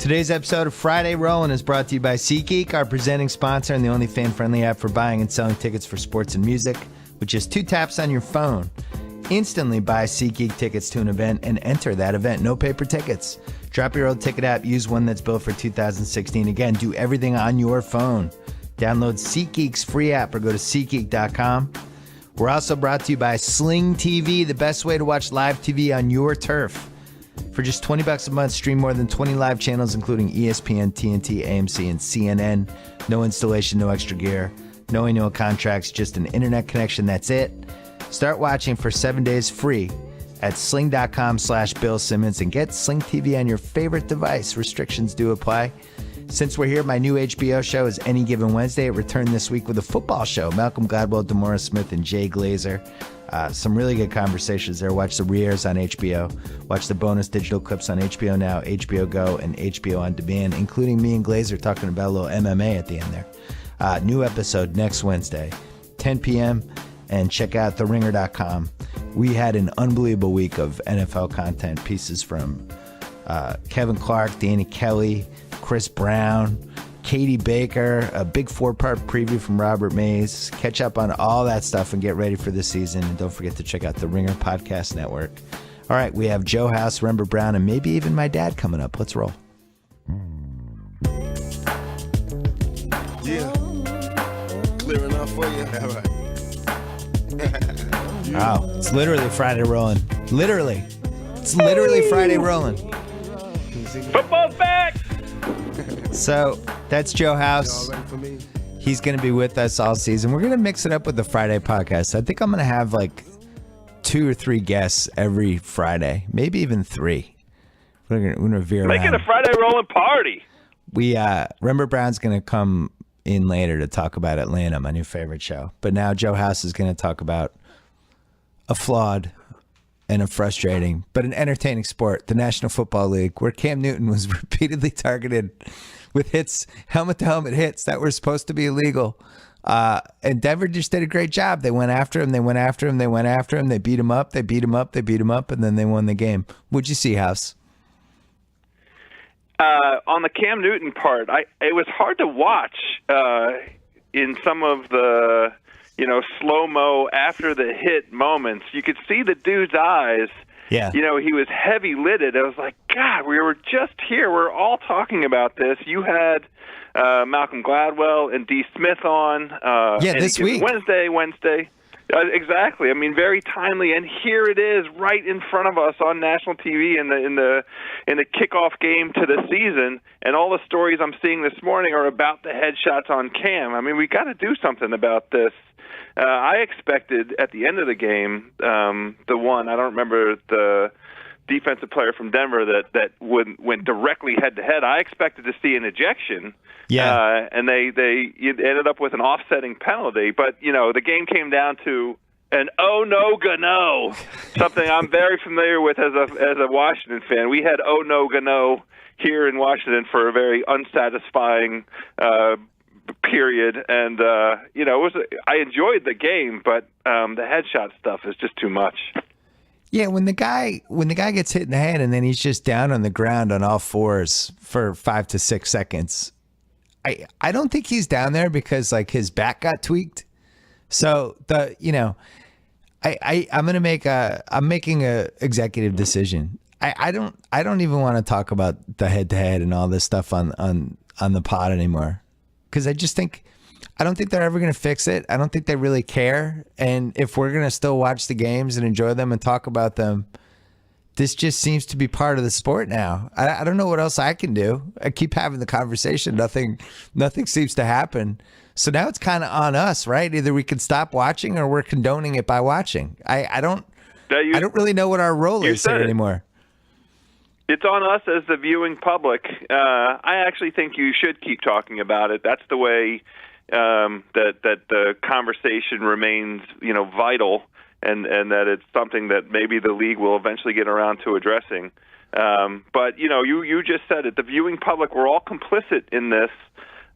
Today's episode of Friday Rollin' is brought to you by SeatGeek, our presenting sponsor and the only fan-friendly app for buying and selling tickets for sports and music. With just 2 taps on your phone, instantly buy SeatGeek tickets to an event and enter that event. No paper tickets. Drop your old ticket app. Use one that's built for 2016. Again, do everything on your phone. Download SeatGeek's free app or go to SeatGeek.com. We're also brought to you by Sling TV, the best way to watch live TV on your turf. For just $20 a month, stream more than 20 live channels, including ESPN, TNT, AMC, and CNN. No installation, no extra gear, no annual contracts, just an internet connection. That's it. Start watching for 7 days free at sling.com/Bill Simmons and get Sling TV on your favorite device. Restrictions do apply. Since we're here, my new HBO show is Any Given Wednesday. It returned this week with a football show. Malcolm Gladwell, Demora Smith, and Jay Glazer. Some really good conversations there. Watch the re-airs on HBO. Watch the bonus digital clips on HBO Now, HBO Go, and HBO On Demand, including me and Glazer talking about a little MMA at the end there. New episode next Wednesday, 10 p.m., and check out theringer.com. We had an unbelievable week of NFL content, pieces from Kevin Clark, Danny Kelly, Chris Brown, Katie Baker, a big 4-part preview from Robert Mays. Catch up on all that stuff and get ready for the season. And don't forget to check out the Ringer Podcast Network. All right, we have Joe House, Remember Brown, and maybe even my dad coming up. Let's roll. Yeah. Clear enough for you. All right. Wow, it's literally Friday rolling. Literally. It's literally Friday rolling. Football's back! So that's Joe House. He's going to be with us all season. We're going to mix it up with the Friday podcast. I think I'm going to have like 2 or 3 guests every Friday, maybe even 3. We're going to veer Make around. it a Friday rolling party. We Remember Brown's going to come in later to talk about Atlanta, my new favorite show. But now Joe House is going to talk about a flawed and a frustrating but an entertaining sport, the National Football League, where Cam Newton was repeatedly targeted with hits, helmet-to-helmet hits that were supposed to be illegal. And Denver just did a great job. They went after him. They beat him up, and then they won the game. What'd you see, House? On the Cam Newton part, it was hard to watch in some of the slow-mo after the hit moments. You could see the dude's eyes. Yeah. He was heavy-lidded. I was like, God, we were just here. We're all talking about this. You had Malcolm Gladwell and D. Smith on. This week. Wednesday. Exactly. I mean, very timely. And here it is, right in front of us on national TV in the kickoff game to the season. And all the stories I'm seeing this morning are about the headshots on Cam. I mean, we got to do something about this. I expected at the end of the game, the one, I don't remember the defensive player from Denver that went directly head-to-head. I expected to see an ejection. Yeah. And they ended up with an offsetting penalty. But, the game came down to an oh-no-ga-no, something I'm very familiar with as a Washington fan. We had oh-no-ga-no here in Washington for a very unsatisfying period, and I enjoyed the game, but the headshot stuff is just too much. Yeah, when the guy gets hit in the head and then he's just down on the ground on all fours for 5 to 6 seconds, I don't think he's down there because like his back got tweaked. So I'm making a executive decision. I don't even want to talk about the head to head and all this stuff on the pod anymore. Because I don't think they're ever going to fix it. I don't think they really care. And if we're going to still watch the games and enjoy them and talk about them, this just seems to be part of the sport now. I don't know what else I can do. I keep having the conversation. Nothing seems to happen. So now it's kind of on us, right? Either we can stop watching or we're condoning it by watching. I don't really know what our role is here anymore. It's on us as the viewing public. I actually think you should keep talking about it. That's the way that the conversation remains, vital, and that it's something that maybe the league will eventually get around to addressing. But you just said it. The viewing public, we're all complicit in this.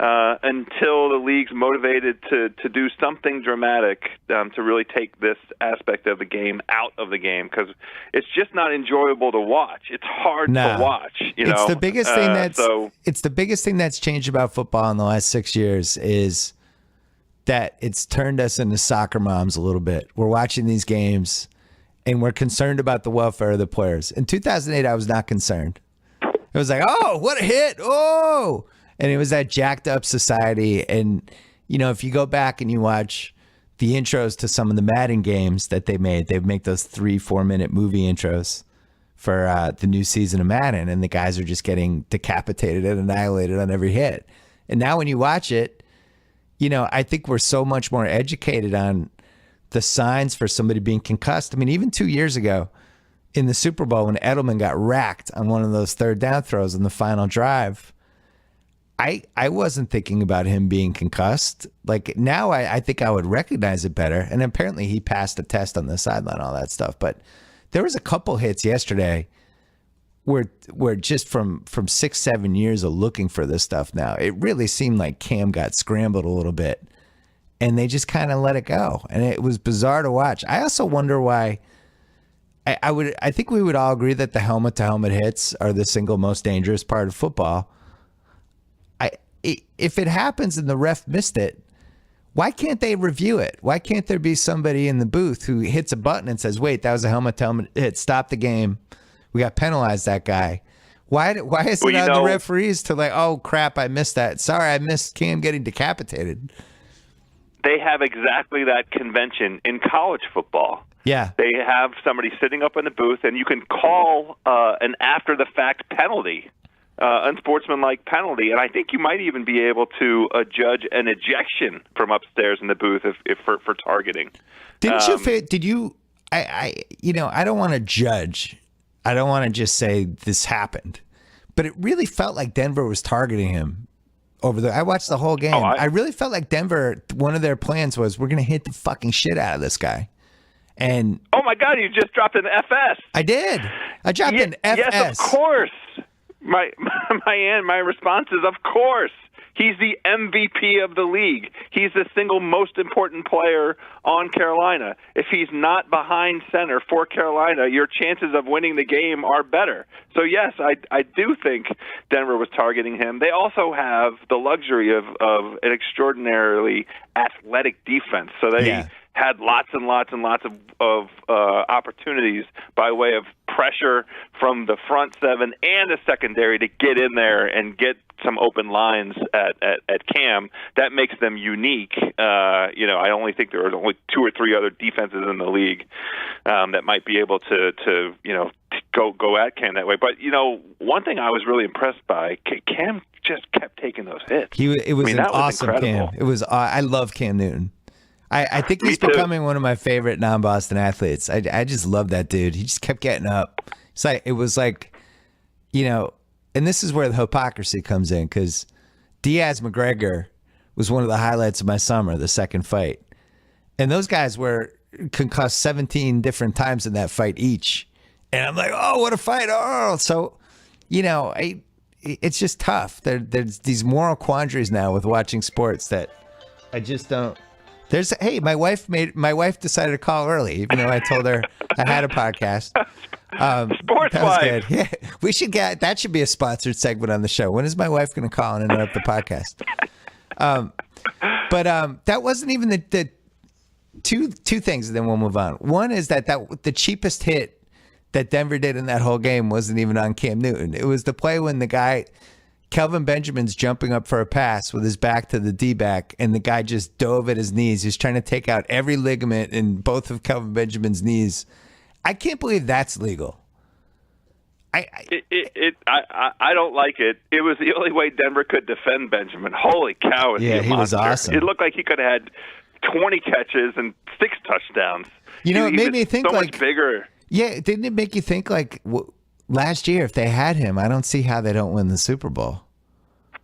until the league's motivated to do something dramatic to really take this aspect of the game out of the game, because it's just not enjoyable to watch. It's hard to watch. It's the biggest thing it's the biggest thing that's changed about football in the last 6 years is that it's turned us into soccer moms a little bit. We're watching these games and we're concerned about the welfare of the players. In 2008, I was not concerned. It was like, oh, what a hit. Oh, and it was that jacked up society. And, if you go back and you watch the intros to some of the Madden games that they make those 3-4 minute movie intros for the new season of Madden. And the guys are just getting decapitated and annihilated on every hit. And now when you watch it, I think we're so much more educated on the signs for somebody being concussed. I mean, even 2 years ago in the Super Bowl when Edelman got racked on one of those third down throws in the final drive, I wasn't thinking about him being concussed. Like now I think I would recognize it better. And apparently he passed a test on the sideline, all that stuff. But there was a couple hits yesterday where just from 6-7 years of looking for this stuff now, it really seemed like Cam got scrambled a little bit and they just kind of let it go. And it was bizarre to watch. I also wonder why. I think we would all agree that the helmet to helmet hits are the single most dangerous part of football. If it happens and the ref missed it, why can't they review it? Why can't there be somebody in the booth who hits a button and says, wait, that was a helmet to helmet hit, stop the game. We got penalized that guy. Why is it on the referees to like, oh, crap, I missed that. Sorry, I missed Cam getting decapitated. They have exactly that convention in college football. Yeah. They have somebody sitting up in the booth, and you can call an after-the-fact penalty, unsportsmanlike penalty, and I think you might even be able to judge an ejection from upstairs in the booth if for targeting. Did you? I don't want to judge. I don't want to just say this happened, but it really felt like Denver was targeting him over there. I watched the whole game. I really felt like Denver, one of their plans was, we're going to hit the fucking shit out of this guy. And oh my God, you just dropped an FS. I did. I dropped an FS. Yes, of course. My response is, of course. He's the MVP of the league. He's the single most important player on Carolina. If he's not behind center for Carolina, your chances of winning the game are better. So, yes, I do think Denver was targeting him. They also have the luxury of an extraordinarily athletic defense. So they had lots and lots and lots of opportunities by way of pressure from the front seven and the secondary to get in there and get some open lines at Cam. That makes them unique. I only think there are only 2 or 3 other defenses in the league that might be able to go at Cam that way. But one thing I was really impressed by, Cam just kept taking those hits. It was an awesome Cam. It was. I love Cam Newton. I think he's becoming one of my favorite non-Boston athletes. I just love that dude. He just kept getting up. It was like, and this is where the hypocrisy comes in, because Diaz-McGregor was one of the highlights of my summer, the second fight. And those guys were concussed 17 different times in that fight each. And I'm like, oh, what a fight. Oh, so, it's just tough. There's these moral quandaries now with watching sports that I just don't. My wife decided to call early, even though I told her I had a podcast. Sports wife. Yeah, we should that should be a sponsored segment on the show. When is my wife going to call and interrupt the podcast? But that wasn't even the two things, and then we'll move on. One is that the cheapest hit that Denver did in that whole game wasn't even on Cam Newton. It was the play when the guy, Kelvin Benjamin's jumping up for a pass with his back to the D-back, and the guy just dove at his knees. He's trying to take out every ligament in both of Kelvin Benjamin's knees. I can't believe that's legal. I don't like it. It was the only way Denver could defend Benjamin. Holy cow! He was awesome. It looked like he could have had 20 catches and 6 touchdowns. It made me think so much bigger. Yeah, didn't it make you think last year, if they had him, I don't see how they don't win the Super Bowl.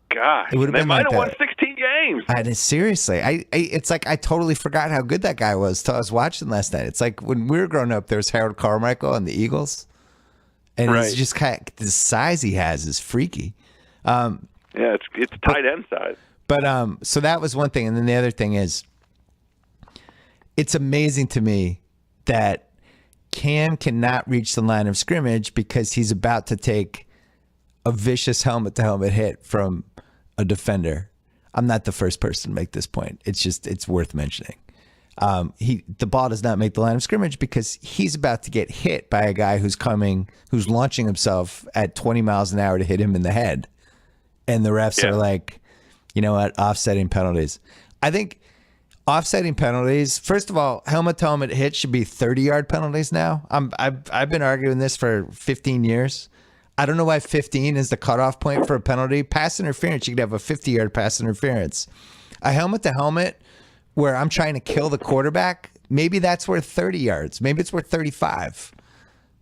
God, they might have won 16 games. Seriously, it's like I totally forgot how good that guy was till I was watching last night. It's like when we were growing up, there's Harold Carmichael on the Eagles, and he's just kind of, the size he has is freaky. It's tight end size. But so that was one thing. And then the other thing is, it's amazing to me that Cam cannot reach the line of scrimmage because he's about to take a vicious helmet-to-helmet hit from a defender. I'm not the first person to make this point. It's worth mentioning. The ball does not make the line of scrimmage because he's about to get hit by a guy who's launching himself at 20 miles an hour to hit him in the head. And the refs are like, you know what, offsetting penalties. I think offsetting penalties, first of all, helmet-to-helmet hits should be 30-yard penalties now. I've been arguing this for 15 years. I don't know why 15 is the cutoff point for a penalty. Pass interference, you could have a 50-yard pass interference. A helmet-to-helmet where I'm trying to kill the quarterback, maybe that's worth 30 yards. Maybe it's worth 35.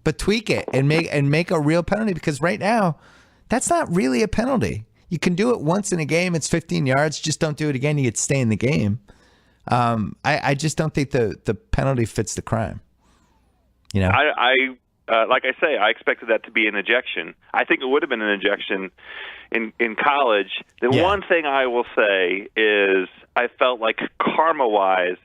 But tweak it and make a real penalty, because right now, that's not really a penalty. You can do it once in a game. It's 15 yards. Just don't do it again. You get to stay in the game. I just don't think the penalty fits the crime. You know, like I say, I expected that to be an ejection. I think it would have been an ejection in college. The one thing I will say is I felt like karma-wise,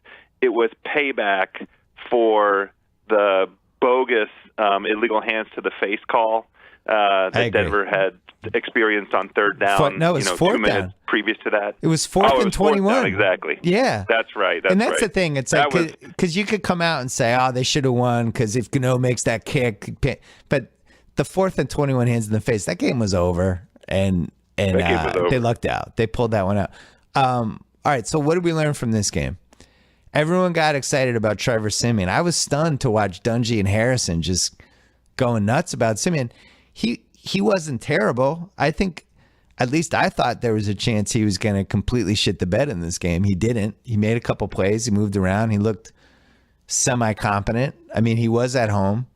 it was payback for the bogus illegal hands to the face call that Denver had experienced on third down. No, it was 4th 2 minutes down. Previous to that. It was 4th and 21. Down, exactly. Yeah. That's right. That's the thing. It's like, because you could come out and say, oh, they should have won because if Gano makes that kick. But the 4th and 21 hands in the face, that game was over. And they lucked out. They pulled that one out. All right, so what did we learn from this game? Everyone got excited about Trevor Siemian. I was stunned to watch Dungy and Harrison just going nuts about Siemian. He wasn't terrible. I think, at least I thought there was a chance he was going to completely shit the bed in this game. He didn't. He made a couple plays. He moved around. He looked semi-competent. I mean, he was at home.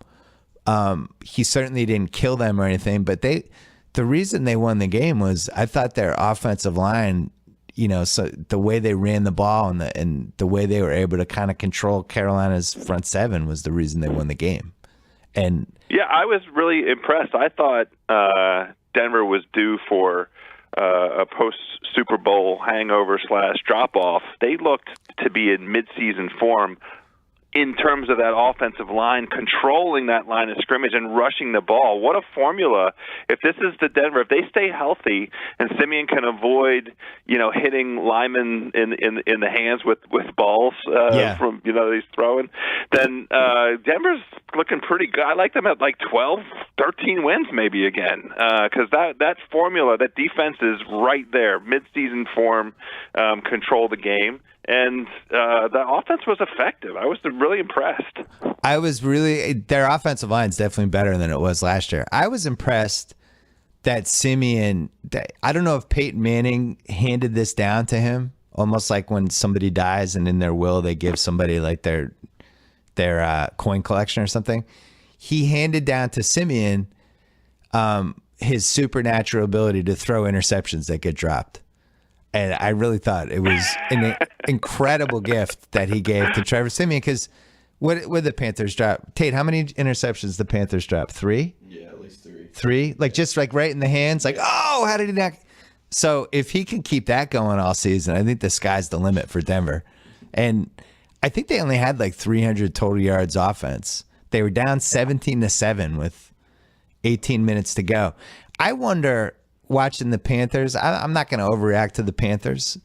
He certainly didn't kill them or anything, but the reason they won the game was I thought their offensive line, you know, so the way they ran the ball and the way they were able to kind of control Carolina's front seven was the reason they won the game. And yeah, I was really impressed. I thought Denver was due for a post-Super Bowl hangover / drop-off. They looked to be in mid-season form in terms of that offensive line, controlling that line of scrimmage and rushing the ball. What a formula. If this is the Denver, if they stay healthy and Siemian can avoid, you know, hitting linemen in the hands with balls from, you know, he's throwing, then Denver's looking pretty good. I like them at like 12, 13 wins maybe again, because that formula, that defense is right there. Mid-season form, control the game. And the offense was effective. I was really impressed. Their offensive line is definitely better than it was last year. I was impressed that Siemian, I don't know if Peyton Manning handed this down to him, almost like when somebody dies and in their will they give somebody like their coin collection or something. He handed down to Siemian his supernatural ability to throw interceptions that get dropped. And I really thought it was an incredible gift that he gave to Trevor Siemian, because what did the Panthers drop? Tate, how many interceptions the Panthers drop? 3? Yeah, at least 3. 3? Like just like right in the hands, like, oh, how did he not? So if he can keep that going all season, I think the sky's the limit for Denver. And I think they only had like 300 total yards offense. They were down 17-7 with 18 minutes to go. I wonder, watching the Panthers, I'm not going to overreact to the Panthers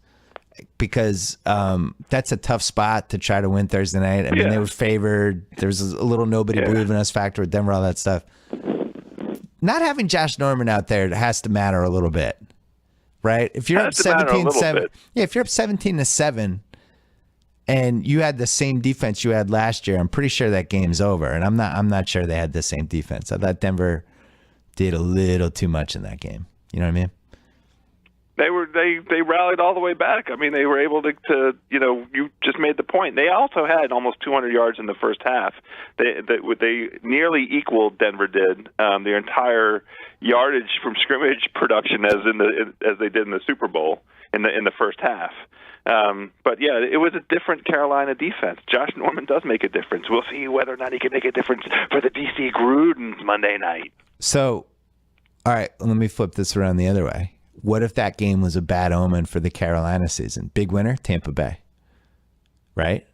because that's a tough spot to try to win Thursday night. I mean, they were favored. There's a little nobody believe in us factor with Denver, all that stuff. Not having Josh Norman out there has to matter a little bit, right? If you're up 17-7, if you're up 17-7 and you had the same defense you had last year, I'm pretty sure that game's over. And I'm not sure they had the same defense. I thought Denver did a little too much in that game. You know what I mean? They rallied all the way back. I mean, they were able to you know, you just made the point. They also had almost 200 yards in the first half. They nearly equaled Denver did their entire yardage from scrimmage production as they did in the Super Bowl in the first half. But yeah, it was a different Carolina defense. Josh Norman does make a difference. We'll see whether or not he can make a difference for the DC Grudens Monday night. So, all right, let me flip this around the other way. what if that game was a bad omen for the Carolina season? Big winner, Tampa Bay. Right?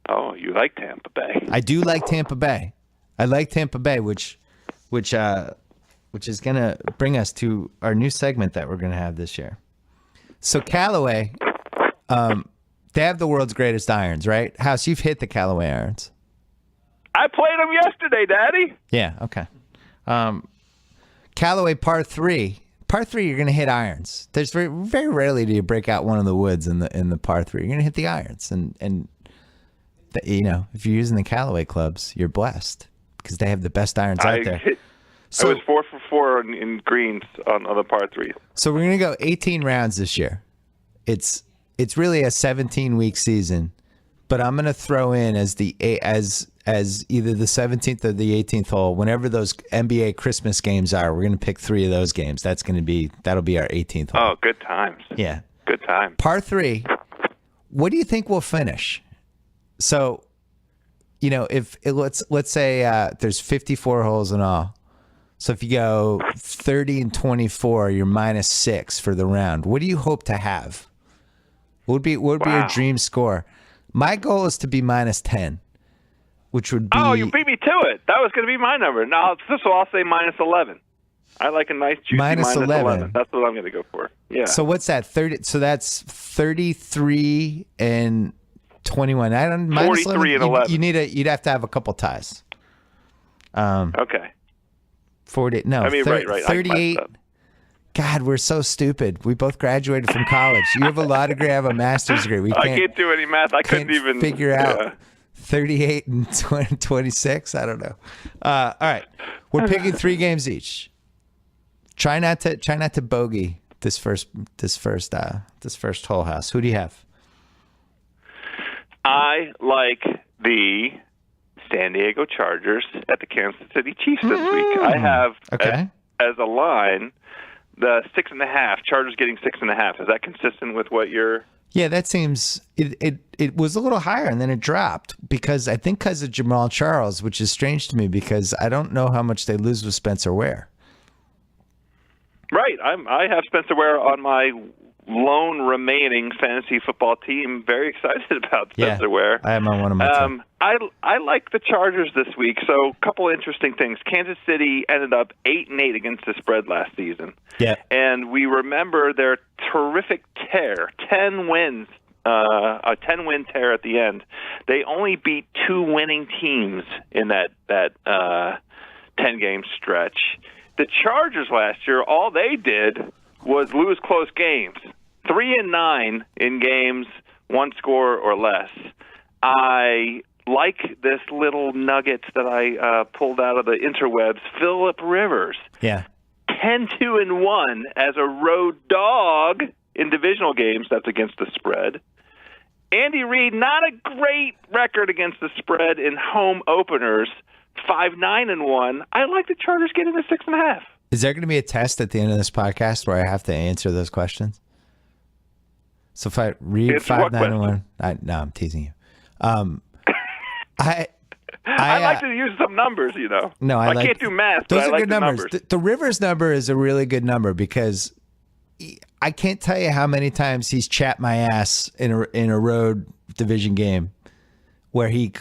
Oh, you like Tampa Bay. I do like Tampa Bay. I like Tampa Bay, which is going to bring us to our new segment that we're going to have this year. So Callaway, they have the world's greatest irons, right? House, you've hit the Callaway irons. I played them yesterday, Daddy. Yeah, okay. Callaway par 3. Par 3, you're going to hit irons. There's very, very rarely do you break out one of the woods in the par 3. You're going to hit the irons. And if you're using the Callaway clubs, you're blessed because they have the best irons out there. I was 4 for 4 in greens on the par 3. So we're going to go 18 rounds this year. It's really a 17-week season, but I'm going to throw in as either the 17th or the 18th hole, whenever those NBA Christmas games are, we're going to pick 3 of those games. That'll be our 18th hole. Oh, good times. Yeah. Good time. Par 3, what do you think we'll finish? So, let's say there's 54 holes in all. So if you go 30 and 24, you're -6 for the round. What do you hope to have? What would be your dream score? My goal is to be -10, which would be... Oh, you beat me to it. That was going to be my number. Now, so I'll say -11. I like a nice juicy -11. That's what I'm going to go for. Yeah. So what's that? 30. So that's 33 and 21. 43 and 11. You'd have to have a couple ties. Okay. 40. No. Right. 38. God, we're so stupid. We both graduated from college. You have a law degree, I have a master's degree. I can't do any math. I couldn't even figure out 38 and 26. I don't know. All right, we're picking 3 games each. Try not to bogey this first whole house. Who do you have? I like the San Diego Chargers at the Kansas City Chiefs this week. I have as a line the 6.5. Chargers getting 6.5. Is that consistent with what you're? Yeah, that seems it was a little higher and then it dropped because of Jamal Charles, which is strange to me because I don't know how much they lose with Spencer Ware. Right, I have Spencer Ware on my lone remaining fantasy football team. Very excited about Spencer Ware. I am on one of my team. I like the Chargers this week. So a couple interesting things. Kansas City ended up 8-8 against the spread last season. Yeah. And we remember their terrific tear, 10 wins, a 10-win tear at the end. They only beat 2 winning teams in that 10-game stretch. The Chargers last year, all they did was lose close games. 3-9 in games, 1 score or less. I like this little nugget that I pulled out of the interwebs. Phillip Rivers. Yeah. 10-2-1 as a road dog in divisional games. That's against the spread. Andy Reid, not a great record against the spread in home openers. 5-9-1. I like the Chargers getting the 6.5. Is there going to be a test at the end of this podcast where I have to answer those questions? So if I read 5-9-1, no, I'm teasing you. I like to use some numbers, No, I can't do math. Those but are I like good the numbers. The Rivers number is a really good number because I can't tell you how many times he's chapped my ass in a road division game where he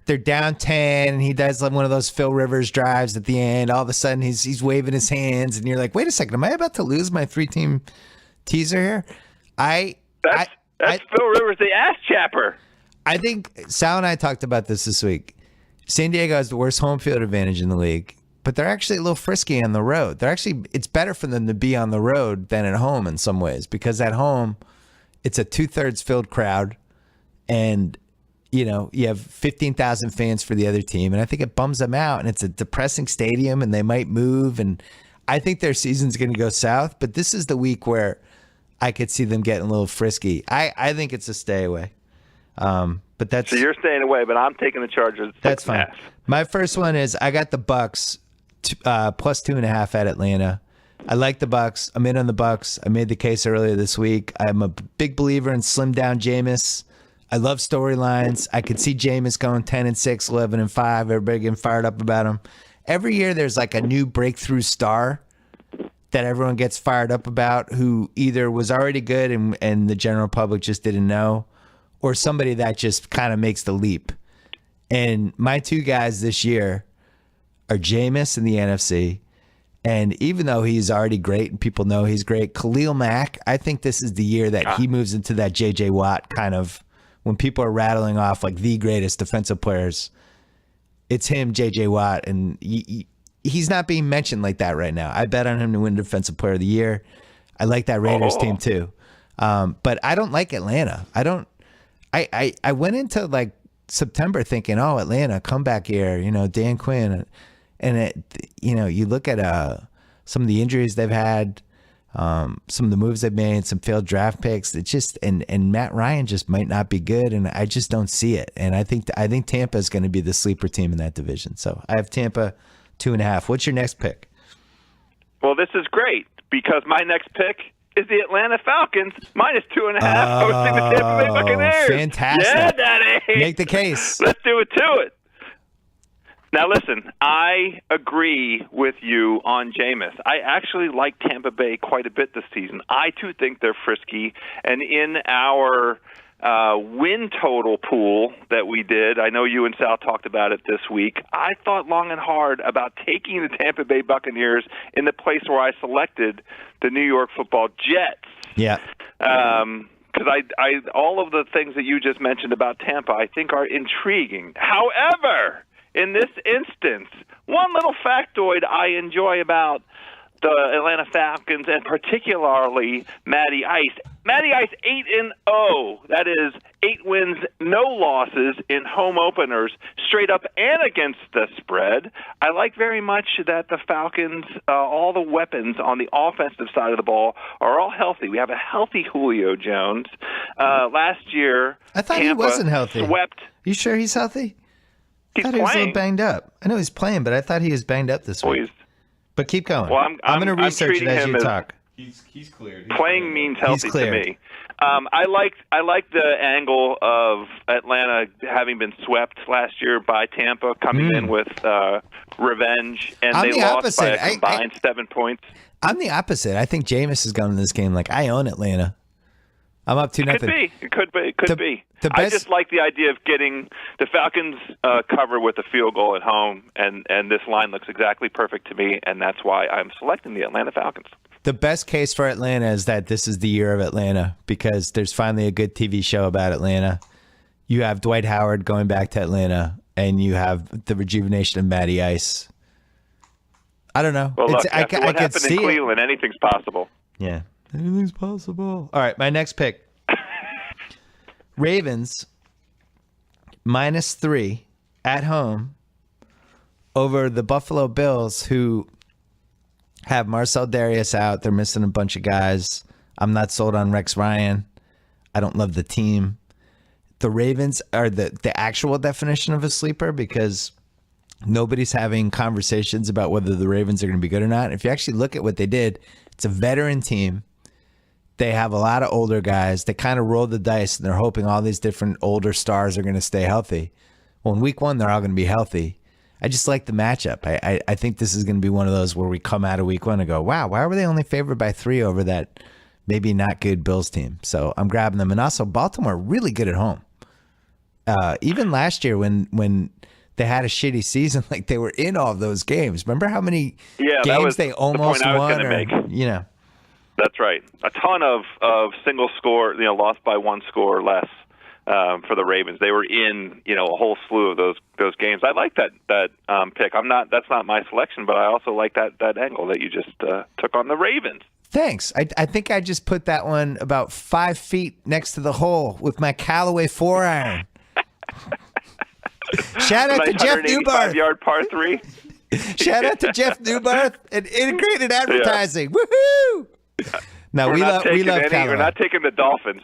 they're down 10 and he does one of those Phil Rivers drives at the end. All of a sudden he's waving his hands and you're like, wait a second, am I about to lose my 3-team teaser here? That's Phil Rivers, the ass chapper. I think Sal and I talked about this week. San Diego has the worst home field advantage in the league, but they're actually a little frisky on the road. It's better for them to be on the road than at home in some ways because at home it's a 2/3 filled crowd and you have 15,000 fans for the other team, and I think it bums them out, and it's a depressing stadium, and they might move, and I think their season's going to go south, but this is the week where I could see them getting a little frisky. I think it's a stay away. But that's so you're staying away, but I'm taking the Chargers. That's fine. My first one is I got the Bucks plus 2.5 at Atlanta. I like the Bucks. I'm in on the Bucks. I made the case earlier this week. I'm a big believer in slim down Jameis. I love storylines. I could see Jameis going 10-6, 11-5. Everybody getting fired up about him. Every year there's like a new breakthrough star that everyone gets fired up about, who either was already good and the general public just didn't know, or somebody that just kind of makes the leap. And my two guys this year are Jameis in the NFC. And even though he's already great and people know he's great, Khalil Mack, I think this is the year that he moves into that J.J. Watt kind of, when people are rattling off like the greatest defensive players, it's him, J.J. Watt. And he's not being mentioned like that right now. I bet on him to win Defensive Player of the Year. I like that Raiders team too. But I don't like Atlanta. I went into like September thinking, oh, Atlanta, comeback year, Dan Quinn. And you look at some of the injuries they've had, some of the moves they've made, some failed draft picks. It's just and Matt Ryan just might not be good, and I just don't see it. And I think Tampa is going to be the sleeper team in that division. So I have Tampa 2.5. What's your next pick? Well, this is great because my next pick is the Atlanta Falcons -2.5 hosting the Tampa Bay Buccaneers. Fantastic! Yeah, Daddy. Make the case. Let's do it to it. Now, listen, I agree with you on Jameis. I actually like Tampa Bay quite a bit this season. I, too, think they're frisky. And in our win total pool that we did, I know you and Sal talked about it this week, I thought long and hard about taking the Tampa Bay Buccaneers in the place where I selected the New York Football Jets. Yeah. Because I all of the things that you just mentioned about Tampa I think are intriguing. However, in this instance, one little factoid I enjoy about the Atlanta Falcons, and particularly Matty Ice. Matty Ice 8-0. That is 8 wins, no losses in home openers, straight up and against the spread. I like very much that the Falcons, all the weapons on the offensive side of the ball are all healthy. We have a healthy Julio Jones. Last year, I thought Tampa he wasn't healthy. Swept. You sure he's healthy? I thought he was a little playing. banged up. I know he's playing, but I thought he was banged up this week. But keep going. Well, I'm going to research it as you talk. He's cleared. Playing means healthy to cleared. me. I like the angle of Atlanta having been swept last year by Tampa, coming in with revenge, and I'm they the lost opposite. by a combined 7 points. I'm the opposite. I think Jameis is going in this game like I own Atlanta. I'm up 2-0. It could be. The I best- just like the idea of getting the Falcons cover with a field goal at home, and this line looks exactly perfect to me, and that's why I'm selecting the Atlanta Falcons. The best case for Atlanta is that this is the year of Atlanta because there's finally a good TV show about Atlanta. You have Dwight Howard going back to Atlanta, and you have the rejuvenation of Matty Ice. I don't know. Well, look, I after could what happened see in it. Cleveland, anything's possible. Yeah. Anything's possible. All right, my next pick. Ravens -3 at home over the Buffalo Bills, who have Marcel Darius out. They're missing a bunch of guys. I'm not sold on Rex Ryan. I don't love the team. The Ravens are the actual definition of a sleeper because nobody's having conversations about whether the Ravens are going to be good or not. If you actually look at what they did, it's a veteran team. They have a lot of older guys. They kind of roll the dice, and they're hoping all these different older stars are going to stay healthy. Well, in week 1, they're all going to be healthy. I just like the matchup. I think this is going to be one of those where we come out of week 1 and go, wow, why were they only favored by 3 over that maybe not good Bills team? So I'm grabbing them. And also, Baltimore really good at home. Even last year when they had a shitty season, like they were in all of those games. Remember how many games they almost won? That's right. A ton of single score, lost by 1 score or less for the Ravens. They were in, a whole slew of those games. I like that pick. That's not my selection, but I also like that angle that you just took on the Ravens. Thanks. I think I just put that one about 5 feet next to the hole with my Callaway 4-iron. Shout out to Jeff Newbarth. 185-yard par 3. Shout out to Jeff Newbarth and integrated advertising. Woohoo! No, we love Callaway. We're not taking the Dolphins.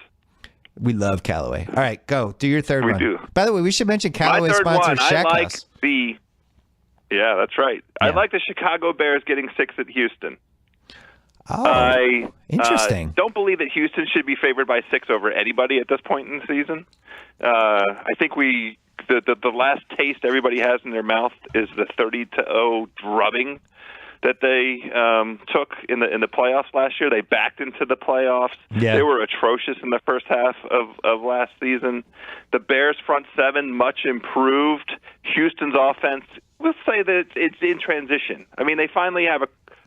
We love Callaway. All right, go. Do your third one. We do. By the way, we should mention Callaway My third sponsors one, Shack I like House. Yeah, that's right. Yeah. I like the Chicago Bears getting 6 at Houston. Oh, interesting. Don't believe that Houston should be favored by 6 over anybody at this point in the season. I think the last taste everybody has in their mouth is the 30-0 drubbing that they took in the playoffs last year. They backed into the playoffs. Yeah. They were atrocious in the first half of last season. The Bears' front seven, much improved. Houston's offense, let's say that it's in transition. I mean, they finally have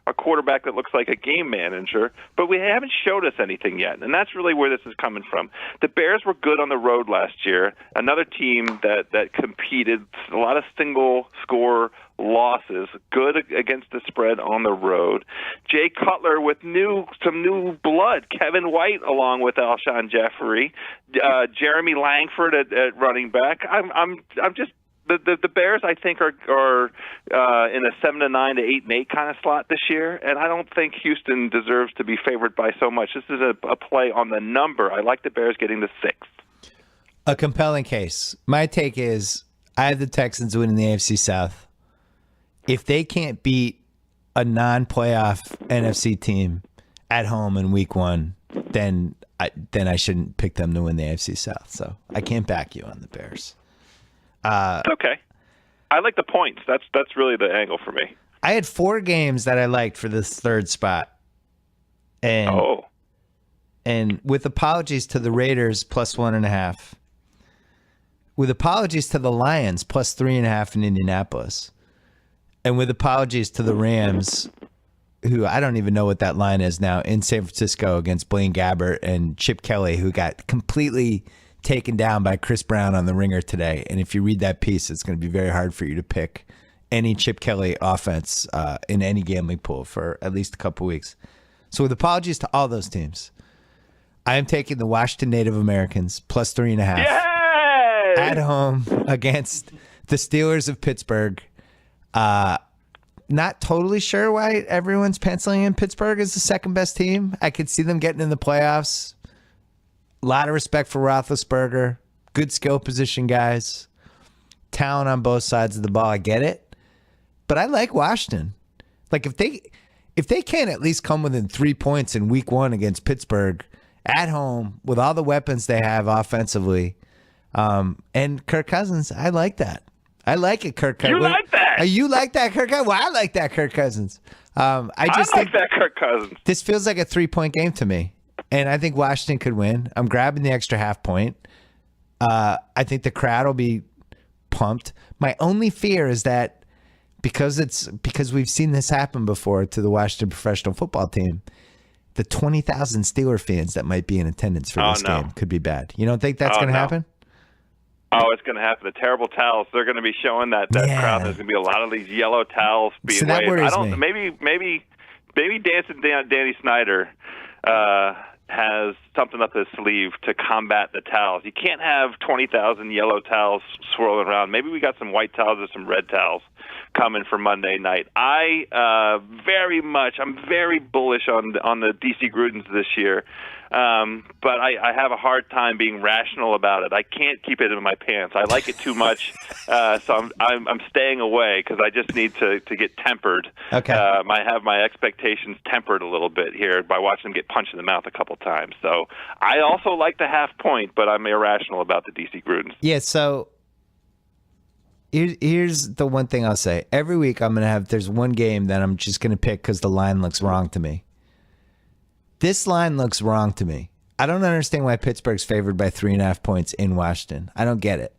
a quarterback that looks like a game manager, but we haven't showed us anything yet, and that's really where this is coming from. The Bears were good on the road last year, another team that competed, a lot of single-score losses, good against the spread on the road. Jay Cutler with some new blood, Kevin White along with Alshon Jeffrey, Jeremy Langford at running back. I'm just The Bears, I think, are in a 7-9 to 8-8 kind of slot this year, and I don't think Houston deserves to be favored by so much. This is a play on the number. I like the Bears getting the 6. A compelling case. My take is I have the Texans winning the AFC South. If they can't beat a non-playoff NFC team at home in Week 1, then I shouldn't pick them to win the AFC South. So I can't back you on the Bears. It's okay. I like the points. That's really the angle for me. I had 4 games that I liked for this third spot. And with apologies to the Raiders, plus 1.5. With apologies to the Lions, plus 3.5 in Indianapolis. And with apologies to the Rams, who I don't even know what that line is now, in San Francisco against Blaine Gabbert and Chip Kelly, who got completely taken down by Chris Brown on The Ringer today. And if you read that piece, it's going to be very hard for you to pick any Chip Kelly offense in any gambling pool for at least a couple weeks. So with apologies to all those teams, I am taking the Washington Native Americans plus 3.5 at home against the Steelers of Pittsburgh. Not totally sure why everyone's penciling in Pittsburgh as the second best team. I could see them getting in the playoffs. A lot of respect for Roethlisberger. Good skill position guys. Talent on both sides of the ball. I get it. But I like Washington. Like if they can't at least come within 3 points in Week 1 against Pittsburgh at home with all the weapons they have offensively, and Kirk Cousins, I like that. I like it, Kirk Cousins. You like that? You like that, Kirk Cousins? Well, I like that, Kirk Cousins. I like that, Kirk Cousins. This feels like a 3-point game to me, and I think Washington could win. I'm grabbing the extra half point. I think the crowd will be pumped. My only fear is that because we've seen this happen before to the Washington professional football team, the 20,000 Steeler fans that might be in attendance for this game could be bad. You don't think that's going to happen? Oh, it's going to happen. The terrible towels. They're going to be showing that crowd. There's going to be a lot of these yellow towels being waved. Maybe Danny Snyder has something up his sleeve to combat the towels. You can't have 20,000 yellow towels swirling around. Maybe we got some white towels or some red towels coming for Monday night. I'm very bullish on the DC Grudens this year. But I have a hard time being rational about it. I can't keep it in my pants. I like it too much, so I'm staying away because I just need to get tempered. Okay. I have my expectations tempered a little bit here by watching them get punched in the mouth a couple times. So I also like the half point, but I'm irrational about the DC Grudens. Yeah. So here's the one thing I'll say. Every week there's one game that I'm just gonna pick because the line looks wrong to me. This line looks wrong to me. I don't understand why Pittsburgh's favored by 3.5 points in Washington. I don't get it.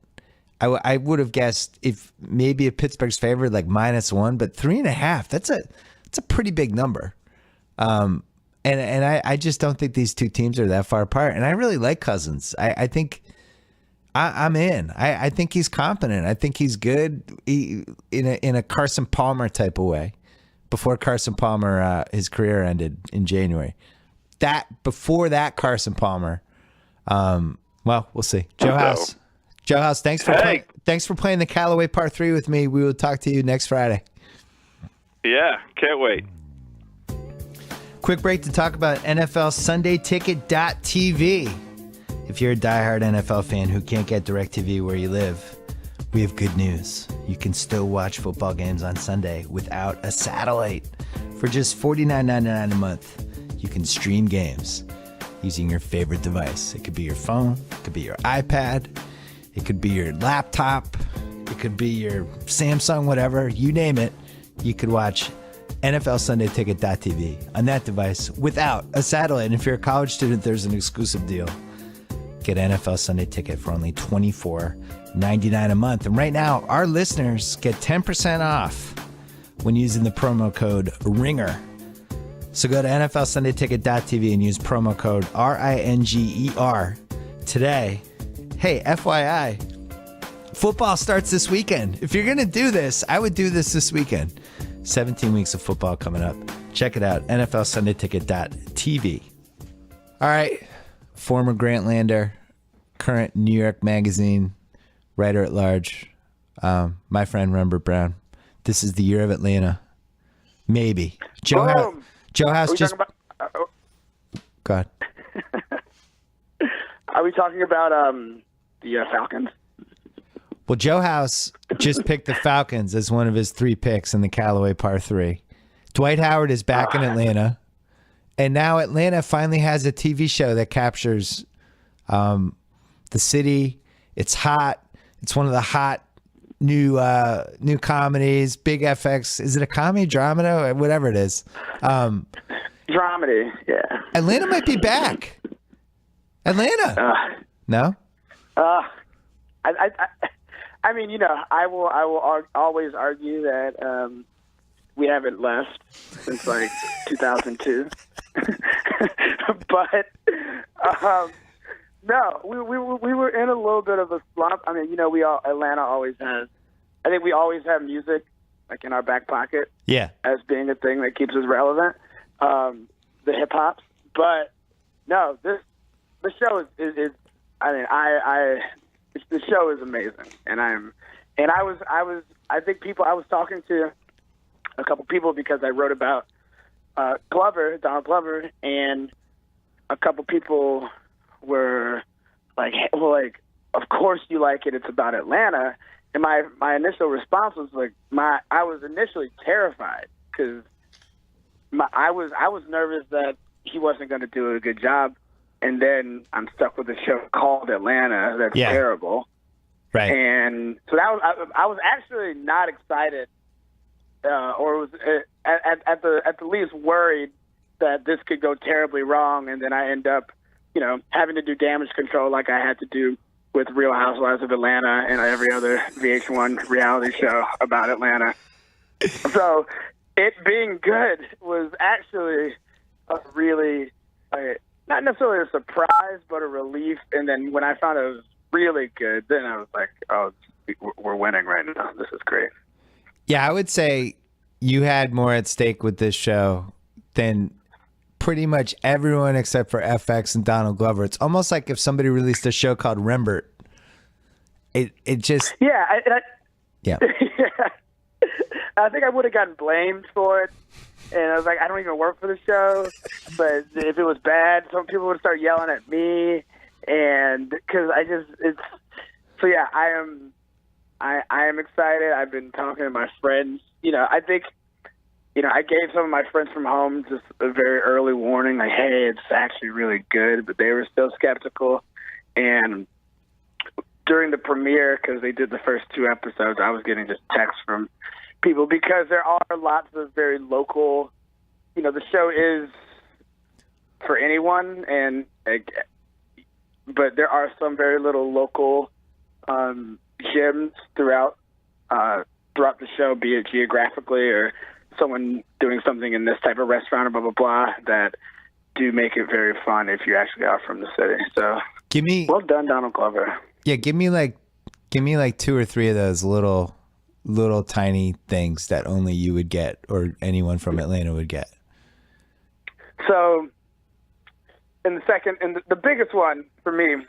I would have guessed if Pittsburgh's favored like -1, but 3.5. That's a pretty big number. And I just don't think these two teams are that far apart. And I really like Cousins. I think I'm in. I think he's competent. I think he's good in a Carson Palmer type of way. Before Carson Palmer, his career ended in January. Before that Carson Palmer, well, we'll see. Joe House, thanks for playing the Callaway Part 3 with me. We will talk to you next Friday. Yeah, can't wait. Quick break to talk about NFL SundayTicket.tv. If you're a diehard NFL fan who can't get DirecTV where you live, we have good news. You can still watch football games on Sunday without a satellite. For just $49.99 a month, you can stream games using your favorite device. It could be your phone, it could be your iPad, it could be your laptop, it could be your Samsung, whatever, you name it. You could watch NFLSundayTicket.tv on that device without a satellite. And if you're a college student, there's an exclusive deal. Get NFL Sunday Ticket for only $24.99 a month. And right now, our listeners get 10% off when using the promo code RINGER. So go to NFLSundayTicket.tv and use promo code RINGER today. Hey, FYI, football starts this weekend. If you're going to do this, I would do this weekend. 17 weeks of football coming up. Check it out, NFLSundayTicket.tv. All right, former Grantlander, current New York Magazine writer at large, my friend Rembert Brown. This is the year of Atlanta. Maybe. Joe House just... Go ahead. Are we talking about the Falcons? Well, Joe House just picked the Falcons as one of his 3 picks in the Callaway Par 3. Dwight Howard is back in Atlanta. And now Atlanta finally has a TV show that captures the city. It's hot. It's one of the hot new comedies. Big FX. Is it a comedy, dramedy, whatever it is? Dramedy, yeah. Atlanta might be back. Atlanta. No? I mean, I will always argue that we haven't left since like 2002. But no, we were in a little bit of a slump. I mean, Atlanta always has. I think we always have music like in our back pocket. Yeah. As being a thing that keeps us relevant. The hip hops, but no, the show is. I mean, the show is amazing, and I was talking to a couple people because I wrote about Donald Glover, and a couple people were like, hey, well, like, of course you like it. It's about Atlanta. And my initial response was like, I was initially terrified because I was nervous that he wasn't going to do a good job. And then I'm stuck with a show called Atlanta that's terrible. Right. And so I was actually not excited, or was at the least worried that this could go terribly wrong, and then I end up, having to do damage control like I had to do with Real Housewives of Atlanta and every other VH1 reality show about Atlanta. So it being good was actually a really, not necessarily a surprise, but a relief. And then when I found it was really good, then I was like, oh, we're winning right now. This is great. Yeah, I would say you had more at stake with this show than pretty much everyone except for FX and Donald Glover. It's almost like if somebody released a show called Rembert. It just... Yeah. Yeah. I think I would have gotten blamed for it. And I was like, I don't even work for the show. But if it was bad, some people would start yelling at me. And because so yeah, I am excited. I've been talking to my friends. I think, I gave some of my friends from home just a very early warning, like, hey, it's actually really good. But they were still skeptical. And during the premiere, because they did the first 2 episodes, I was getting just texts from people because there are lots of very local, the show is for anyone, but there are some very little local gems throughout the show, be it geographically or someone doing something in this type of restaurant or blah, blah, blah, that do make it very fun if you actually are from the city. So well done, Donald Glover. Yeah, give me like 2 or 3 of those little tiny things that only you would get or anyone from Atlanta would get. So, in the biggest one for me,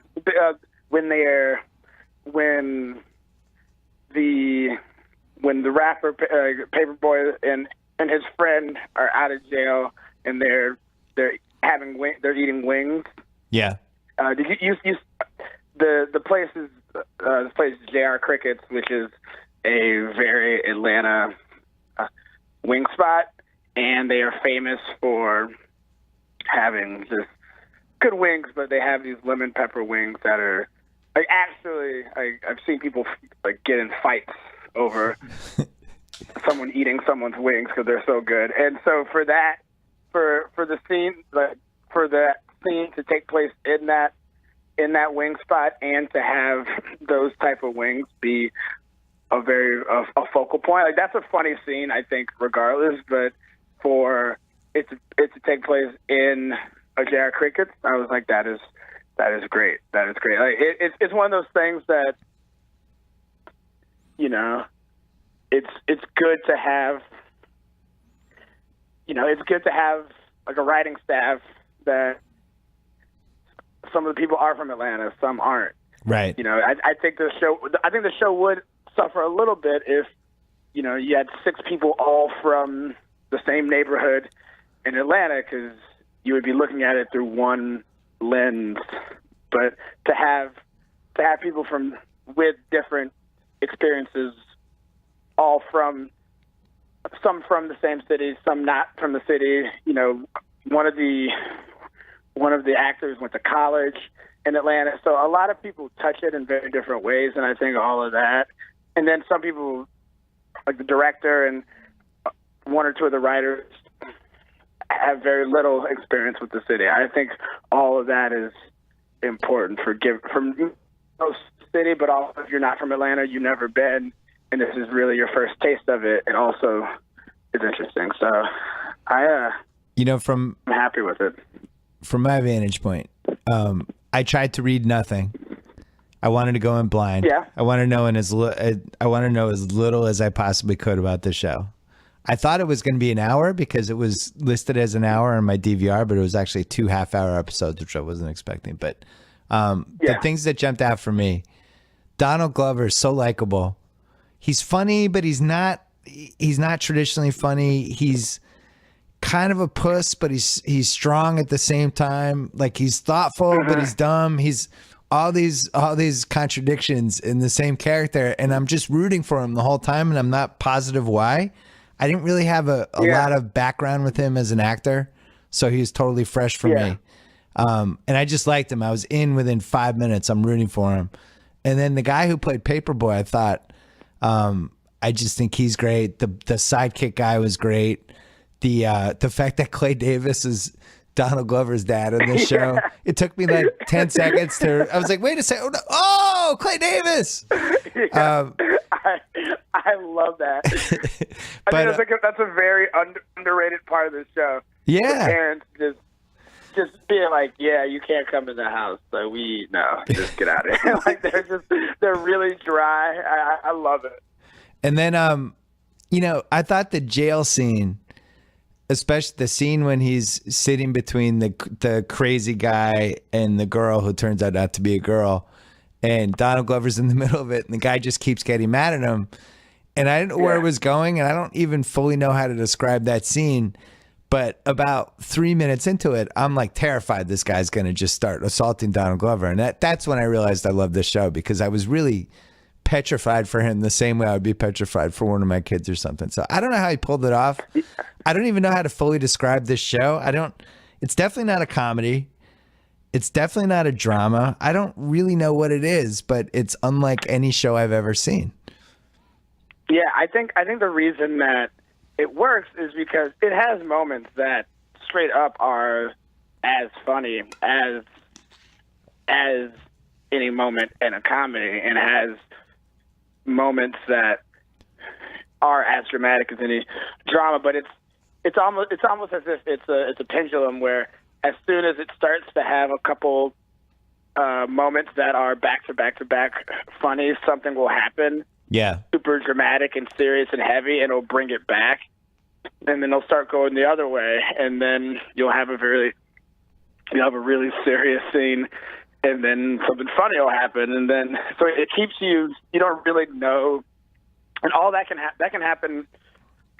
when the rapper Paperboy and his friend are out of jail and they're eating wings. Yeah. Did you the place is JR Crickets, which is a very Atlanta wing spot, and they are famous for having just good wings, but they have these lemon pepper wings that are like, actually, I've seen people like get in fights over someone eating someone's wings because they're so good. And so for that, for the scene, like for that scene to take place in that wing spot, and to have those type of wings be a focal point, like that's a funny scene, I think, regardless. But for it to take place in a JR Crickets, I was like, that is great. That is great. Like it's one of those things that, you know, it's good to have. You know, it's good to have like a writing staff that some of the people are from Atlanta, some aren't. Right. You know, I think the show would suffer a little bit if, you know, you had 6 people all from the same neighborhood in Atlanta, because you would be looking at it through one lens. But to have people with different experiences, all from some from the same city, some not from the city. You know, one of the actors went to college in Atlanta, so a lot of people touch it in very different ways, and I think all of that. And then some people, like the director and 1 or 2 of the writers, have very little experience with the city. I think all of that is important from most city, but also if you're not from Atlanta, you've never been, and this is really your first taste of it, it also is interesting. So I'm happy with it. From my vantage point, I tried to read nothing. I wanted to go in blind. Yeah. I want to know as little as I possibly could about this show. I thought it was going to be an hour because it was listed as an hour on my DVR, but it was actually 2 half-hour episodes, which I wasn't expecting. But the things that jumped out for me, Donald Glover is so likable. He's funny, but he's not traditionally funny. He's kind of a puss, but he's strong at the same time. Like, he's thoughtful, but he's dumb. He's all these contradictions in the same character, and I'm just rooting for him the whole time, and I'm not positive why. I didn't really have a lot of background with him as an actor, so he was totally fresh for me. And I just liked him. I was in within 5 minutes. I'm rooting for him. And then the guy who played Paperboy, I thought, I just think he's great. The sidekick guy was great. The fact that Clay Davis is Donald Glover's dad in this show, it took me like 10 seconds to, I was like, wait a second. Oh, Clay Davis. I love that. I think that's a very underrated part of the show. Yeah. The parents just being like, yeah, you can't come in the house. So just get out of here. Like, they're really dry. I love it. And then, I thought the jail scene, especially the scene when he's sitting between the crazy guy and the girl who turns out not to be a girl, and Donald Glover's in the middle of it, and the guy just keeps getting mad at him. And I didn't know where it was going, and I don't even fully know how to describe that scene. But about 3 minutes into it, I'm like terrified this guy's going to just start assaulting Donald Glover. And that's when I realized I loved this show, because I was really petrified for him the same way I would be petrified for one of my kids or something. So I don't know how he pulled it off. I don't even know how to fully describe this show. It's definitely not a comedy. It's definitely not a drama. I don't really know what it is, but it's unlike any show I've ever seen. Yeah, I think the reason that it works is because it has moments that straight up are as funny as any moment in a comedy, and has moments that are as dramatic as any drama. But it's almost as if it's a pendulum, where as soon as it starts to have a couple moments that are back to back to back funny, something will happen. Yeah. Super dramatic and serious and heavy, and it'll bring it back. And then they'll start going the other way, and then you'll have a really serious scene, and then something funny will happen, and then so it keeps you don't really know, and all that can happen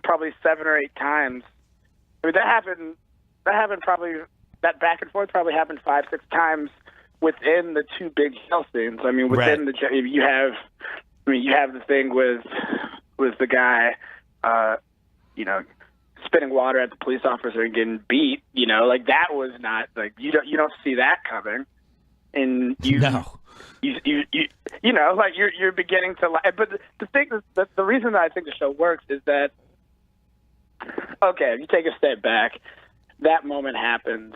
probably 7 or 8 times. I mean, that happened probably, that back and forth probably happened 5, 6 times within the 2 big jail scenes. I mean, within right. you have the thing with the guy, spitting water at the police officer and getting beat. Like, that was not, like, you don't see that coming, and you know, like you're beginning to like. But the thing, the reason that I think the show works is that, okay, if you take a step back, that moment happens,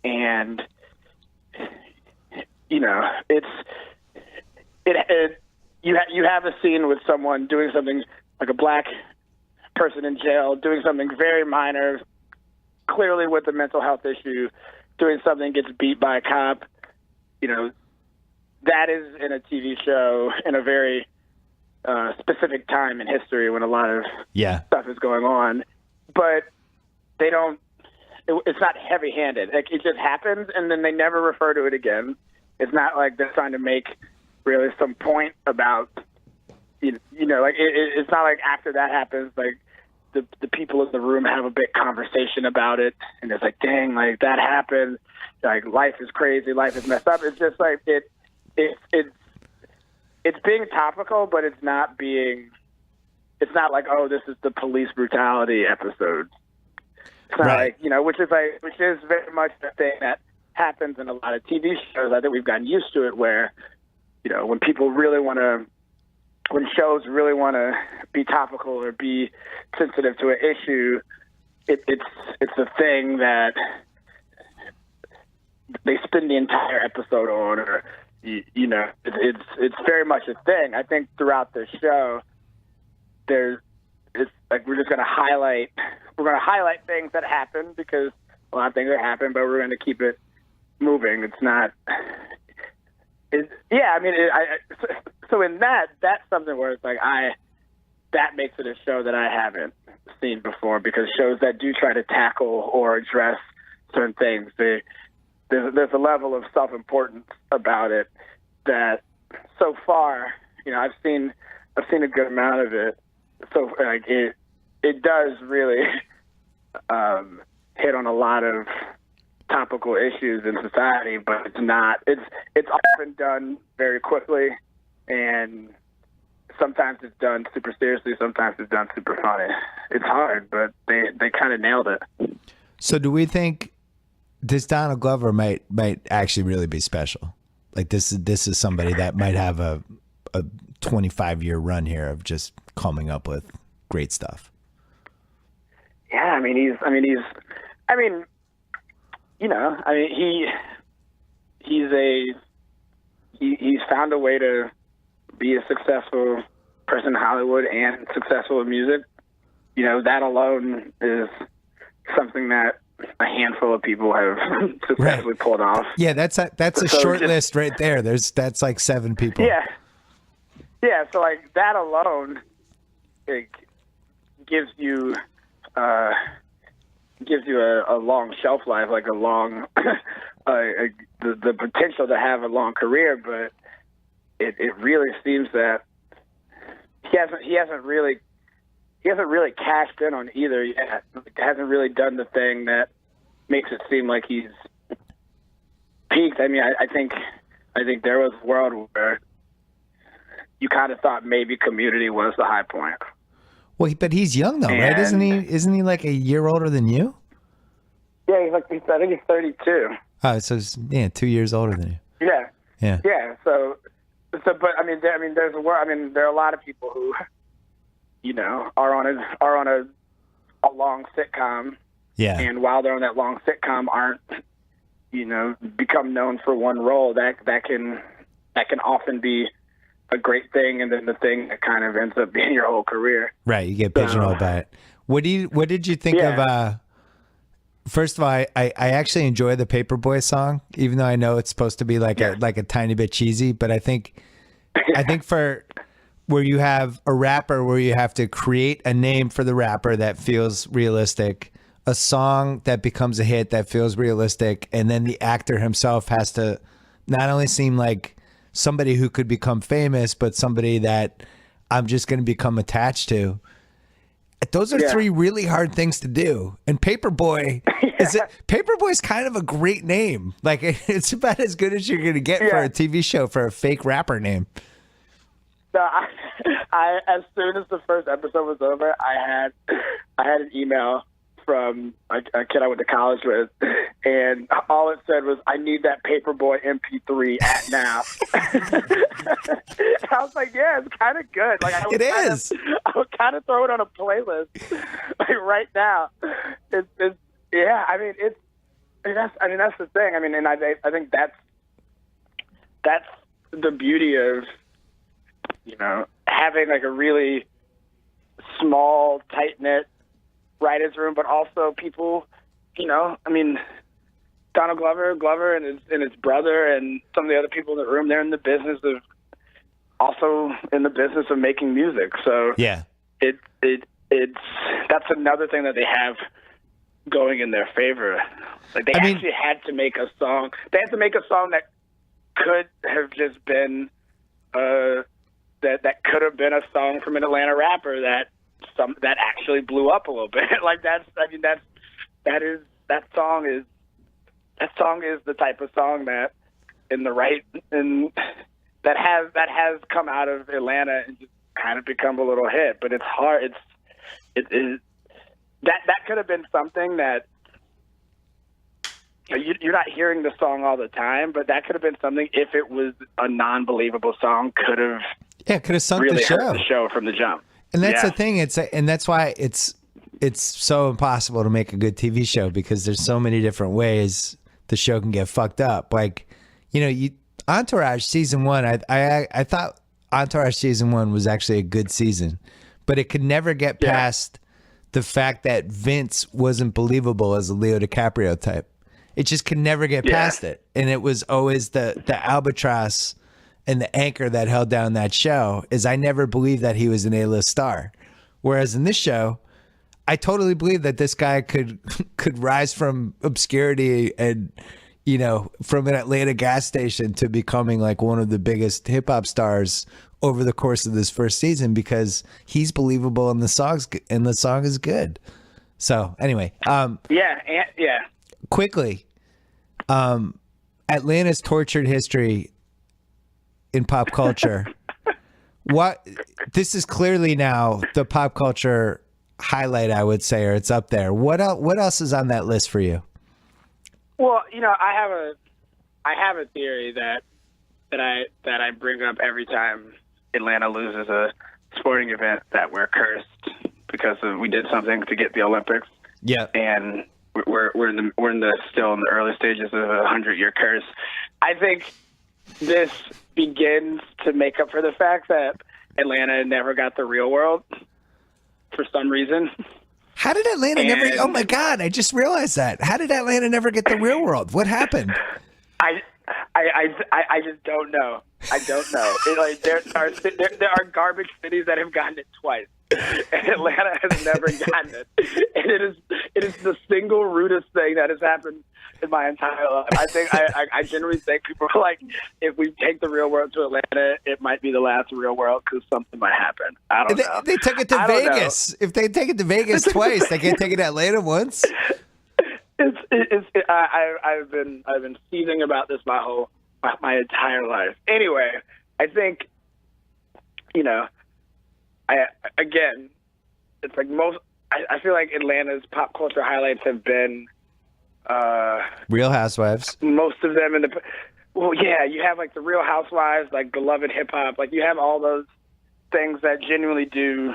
and you know, you have a scene with someone doing something, like a black person in jail doing something very minor, clearly with a mental health issue, doing something, gets beat by a cop. You know, that is in a TV show in a very specific time in history when a lot of stuff is going on. But they don't, it's not heavy-handed. Like, it just happens, and then they never refer to it again. It's not like they're trying to make really some point about, you know, like, it's not like after that happens, like, the people in the room have a big conversation about it, and it's like, dang, like, that happened. Like, life is crazy, life is messed up. It's just like, it's being topical, but it's not like, oh, this is the police brutality episode. It's not like, you know, which is very much the thing that happens in a lot of TV shows. I think we've gotten used to it where, you know, when shows really want to be topical or be sensitive to an issue, it's a thing that they spend the entire episode on, or, you know, it's very much a thing. I think throughout the show, it's like we're going to highlight things that happen, because a lot of things that happen, but we're going to keep it moving. It's not. So in that's something where it's like that makes it a show that I haven't seen before, because shows that do try to tackle or address certain things, there's a level of self-importance about it that so far, you know, I've seen a good amount of it. So like it does really hit on a lot of topical issues in society, but it's often done very quickly, and sometimes it's done super seriously, sometimes it's done super funny. It's hard, but they kind of nailed it. So do we think this Donald Glover might actually really be special? Like this is somebody that might have a 25-year run here of just coming up with great stuff. Yeah, he's found a way to be a successful person in Hollywood and successful in music. You know, that alone is something that a handful of people have successfully pulled off. Yeah, that's a short list right there. That's like 7 people. Yeah. So like that alone, it gives you a long shelf life, like a long the potential to have a long career. But it really seems that he hasn't really cashed in on either yet. Hasn't really done the thing that makes it seem like he's peaked. I mean, I think there was a world where you kind of thought maybe Community was the high point. Well, but he's young though, right? Isn't he like a year older than you? Yeah, I think he's 32. Oh, so 2 years older than you. Yeah. So, but I mean, there's a world. I mean, there are a lot of people who, you know, are on a long sitcom. Yeah. And while they're on that long sitcom, aren't, you know, become known for one role. That can often be a great thing, and then the thing that kind of ends up being your whole career. Right. You get pigeonholed by it. What did you think of? First of all, I actually enjoy the Paperboy song, even though I know it's supposed to be like a tiny bit cheesy. But I think for where you have a rapper where you have to create a name for the rapper that feels realistic, a song that becomes a hit that feels realistic, and then the actor himself has to not only seem like somebody who could become famous, but somebody that I'm just going to become attached to. Those are 3 really hard things to do. And Paperboy, Paperboy's kind of a great name. Like, it's about as good as you're going to get for a TV show for a fake rapper name. No, I as soon as the first episode was over, I had an email from a kid I went to college with, and all it said was, "I need that Paperboy MP3 at now." I was like, "Yeah, it's kind of good." Like, I would kind of throw it on a playlist, like right now. It's yeah. I mean, that's the thing. I mean, and I think that's the beauty of, you know, having like a really small, tight-knit writers' room, but also people, you know, I mean, Donald Glover and his brother and some of the other people in the room, they're in the business of making music. So yeah, it's that's another thing that they have going in their favor. Like they actually had to make a song. They had to make a song that could have just been that could have been a song from an Atlanta rapper that actually blew up a little bit. Like that song is the type of song that that has come out of Atlanta and just kind of become a little hit. But it's hard. That could have been something that, you know, you're not hearing the song all the time, but that could have been something, if it was a non-believable song, could have sunk really the show. hurt the show from the jump. And that's the thing. And that's why it's so impossible to make a good TV show, because there's so many different ways the show can get fucked up. Like, you know, Entourage season 1, I thought Entourage season 1 was actually a good season, but it could never get past the fact that Vince wasn't believable as a Leo DiCaprio type. It just could never get past it. And it was always the albatross and the anchor that held down that show, is I never believed that he was an A-list star. Whereas in this show, I totally believe that this guy could rise from obscurity and, you know, from an Atlanta gas station to becoming like one of the biggest hip hop stars over the course of this first season, because he's believable and the song is good. So anyway, quickly, Atlanta's tortured history in pop culture. This is clearly now the pop culture highlight, I would say, or it's up there. What else is on that list for you? Well, you know, I have a theory that I bring up every time Atlanta loses a sporting event, that we're cursed because we did something to get the Olympics. Yeah, and we're still in the early stages of a 100-year curse. I think this begins to make up for the fact that Atlanta never got the Real World for some reason. How did Atlanta never? Oh my God! I just realized that. How did Atlanta never get the Real World? What happened? I just don't know. I don't know. There are garbage cities that have gotten it twice, and Atlanta has never gotten it. And it is the single rudest thing that has happened in my entire life. I generally think people are like, if we take the Real World to Atlanta, it might be the last Real World because something might happen. I don't know. They took it to Vegas. If they take it to Vegas twice, they can't take it to Atlanta once. I've been seething about this my entire life. Anyway, I think, you know, it's like I feel like Atlanta's pop culture highlights have been Real Housewives. Most of them you have like the Real Housewives, like beloved hip hop. Like you have all those things that genuinely do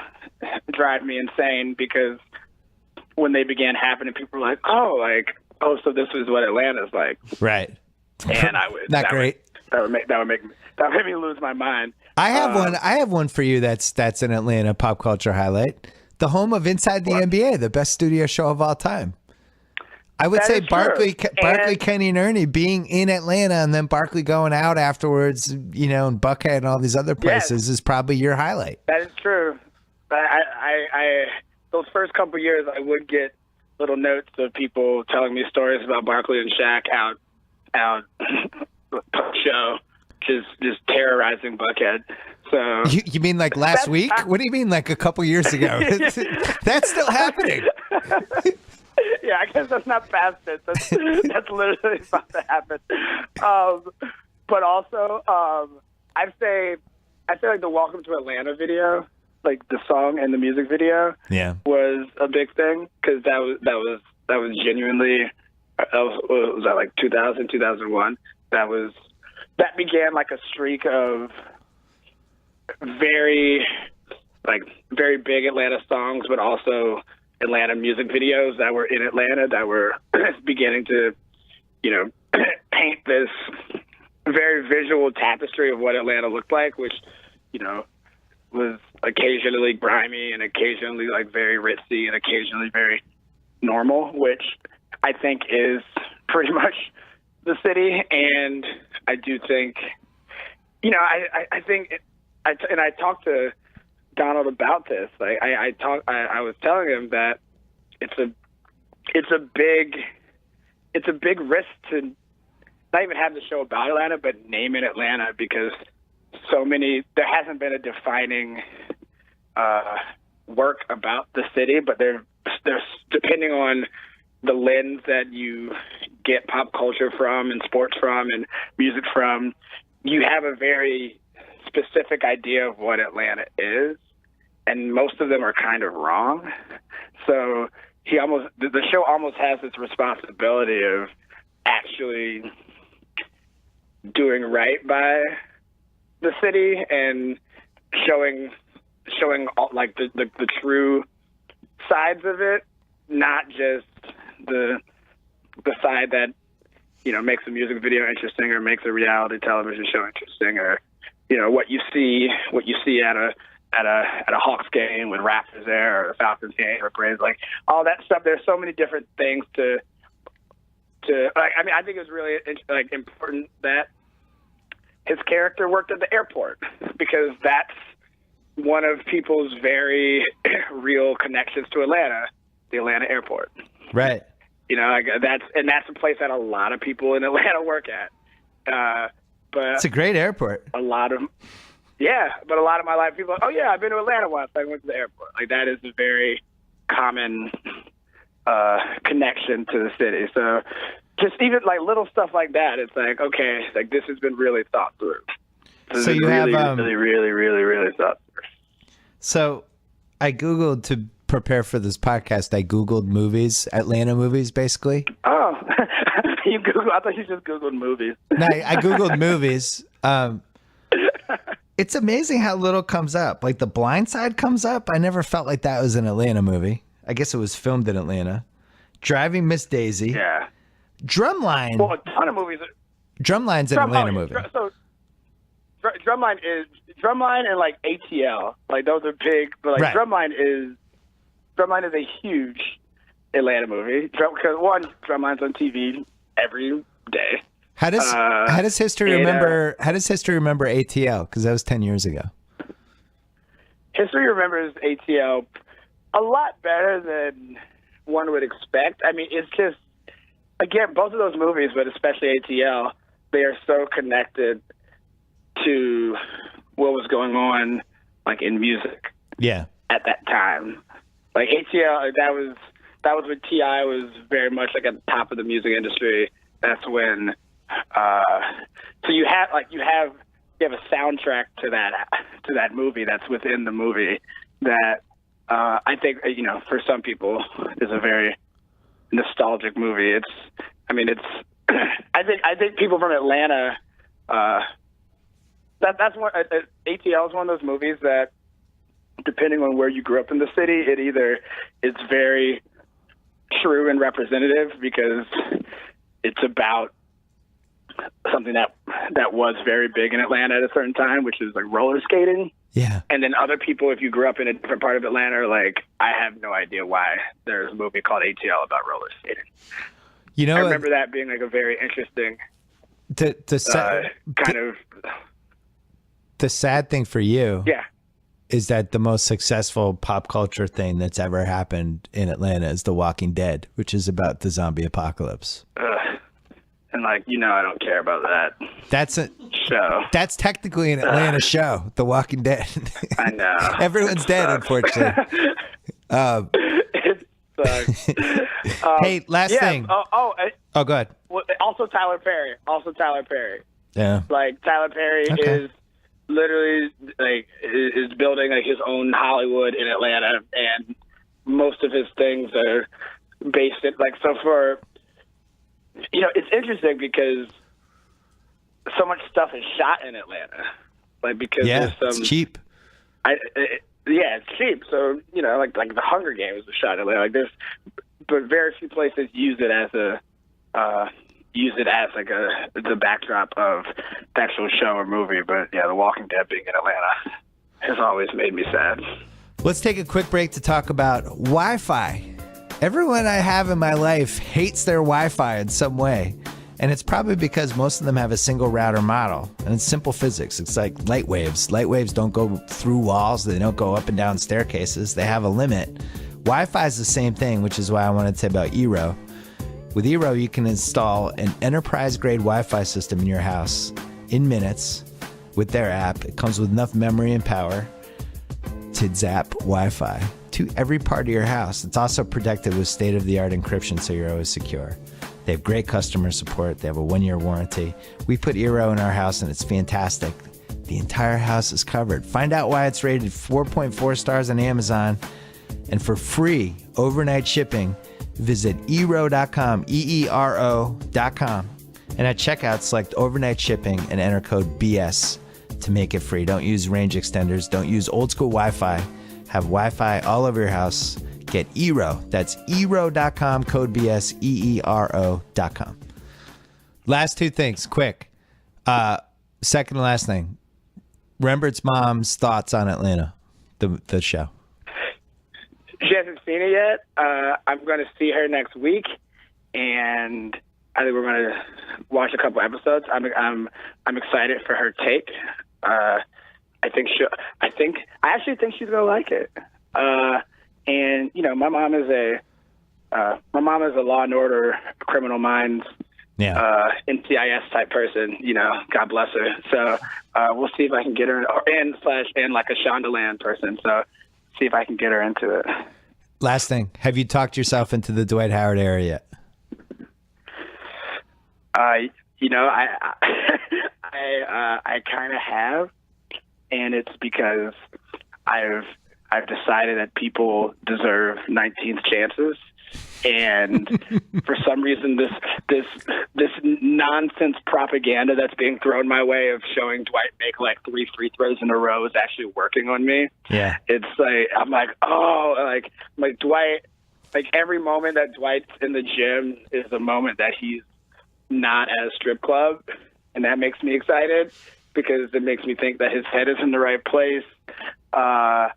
drive me insane, because when they began happening, people were like, oh, so this is what Atlanta's like. Right. And that would make me lose my mind. I have one for you that's an Atlanta pop culture highlight. The home of Inside the NBA, the best studio show of all time. I would say Barkley, Kenny, and Ernie being in Atlanta, and then Barkley going out afterwards, you know, and Buckhead and all these other places is probably your highlight. That is true. But I those first couple years, I would get little notes of people telling me stories about Barkley and Shaq out show, just terrorizing Buckhead. So you mean like last week? What do you mean like a couple years ago? That's still happening. Yeah, I guess that's not past it. That's literally about to happen. But also, I say like the Welcome to Atlanta video, like the song and the music video, was a big thing, because that was genuinely was that like 2000, 2001? That began like a streak of very big Atlanta songs, but also Atlanta music videos that were in Atlanta that were beginning to, paint this very visual tapestry of what Atlanta looked like, which, was occasionally grimy and occasionally like very ritzy and occasionally very normal, which I think is pretty much the city. And I do think, I think, I talked to Donald about this. Like I was telling him that it's a big risk to not even have the show about Atlanta, but name it Atlanta, because there hasn't been a defining work about the city, but there's depending on the lens that you get pop culture from and sports from and music from, you have a very specific idea of what Atlanta is, and most of them are kind of wrong. So the show almost has this responsibility of actually doing right by the city and showing all, like the true sides of it, not just the side that makes a music video interesting or makes a reality television show interesting, or what you see at a Hawks game when Raptors there, or a Falcons game, or Braves, like all that stuff. There's so many different things to like. I mean, I think it's really important that his character worked at the airport, because that's one of people's very real connections to Atlanta, the Atlanta airport. Right. That's a place that a lot of people in Atlanta work at. But it's a great airport. But a lot of my life, people are, oh yeah, I've been to Atlanta once. I went to the airport. Like, that is a very common connection to the city. So just even like little stuff like that, it's like, okay, like this has been really thought through. So you really, have really thought through. So I Googled to prepare for this podcast. I Googled movies, Atlanta movies, basically. Oh, you Googled? I thought you just Googled movies. No, I Googled movies. It's amazing how little comes up. Like The Blind Side comes up. I never felt like that was an Atlanta movie. I guess it was filmed in Atlanta. Driving Miss Daisy. Yeah. Drumline. Well, a ton of movies. Drumline's an Atlanta movie. So Drumline and like ATL, like those are big. But like, right. Drumline is a huge Atlanta movie. Because one, Drumline's on TV every day. How does history remember ATL? Because that was 10 years ago. History remembers ATL a lot better than one would expect. I mean, it's just, again, both of those movies, but especially ATL, they are so connected to what was going on, like, in music. Yeah. At that time, like ATL, that was when T.I. was very much like at the top of the music industry. That's when. So you have a soundtrack to that movie that's within the movie that I think for some people is a very nostalgic movie. I think people from Atlanta that's one. ATL is one of those movies that, depending on where you grew up in the city, it either is very true and representative because it's about something that was very big in Atlanta at a certain time, which is like roller skating. Yeah. And then other people, if you grew up in a different part of Atlanta, are like, I have no idea why there's a movie called ATL about roller skating. I remember that being like a very interesting the sad thing for you is that the most successful pop culture thing that's ever happened in Atlanta is The Walking Dead, which is about the zombie apocalypse. And I don't care about that. That's a show. That's technically an Atlanta show, The Walking Dead. I know. Everyone's dead, unfortunately. It sucks. Hey, last thing. Oh, go ahead. Also Tyler Perry. Yeah. Like, Tyler Perry is literally is building like his own Hollywood in Atlanta, and most of his things are based in it's interesting because so much stuff is shot in Atlanta. Like, because there's some, it's cheap. It's cheap. So, like the Hunger Games was shot in Atlanta. Like, but very few places use it as the backdrop of the actual show or movie. But yeah, The Walking Dead being in Atlanta has always made me sad. Let's take a quick break to talk about Wi-Fi. Everyone I have in my life hates their Wi-Fi in some way. And it's probably because most of them have a single router model. And it's simple physics. It's like light waves. Light waves don't go through walls. They don't go up and down staircases. They have a limit. Wi-Fi is the same thing, which is why I wanted to say about Eero. With Eero, you can install an enterprise-grade Wi-Fi system in your house in minutes with their app. It comes with enough memory and power to zap Wi-Fi to every part of your house. It's also protected with state-of-the-art encryption, so you're always secure. They have great customer support. They have a 1-year warranty. We put Eero in our house, and it's fantastic. The entire house is covered. Find out why it's rated 4.4 stars on Amazon. And for free overnight shipping, visit Eero.com, EERO.com. And at checkout, select overnight shipping and enter code BS to make it free. Don't use range extenders. Don't use old school Wi-Fi. Have Wi-Fi all over your house. Get Eero. That's Eero.com, code BS, EERO.com. Last two things, quick. Second to last thing. Rembert's mom's thoughts on Atlanta, the show. She hasn't seen it yet. I'm going to see her next week, and I think we're going to watch a couple episodes. I'm excited for her take. I actually think she's going to like it. And my mom is a Law and Order, Criminal Minds, NCIS type person. God bless her. So we'll see if I can get her, and like a Shondaland person. So see if I can get her into it. Last thing, have you talked yourself into the Dwight Howard era yet? I kind of have, and it's because I've decided that people deserve 19th chances, and for some reason this nonsense propaganda that's being thrown my way of showing Dwight make like 3 free throws in a row is actually working on me. Yeah, it's like I'm like Dwight. Like every moment that Dwight's in the gym is a moment that he's not at a strip club, and that makes me excited because it makes me think that his head is in the right place. I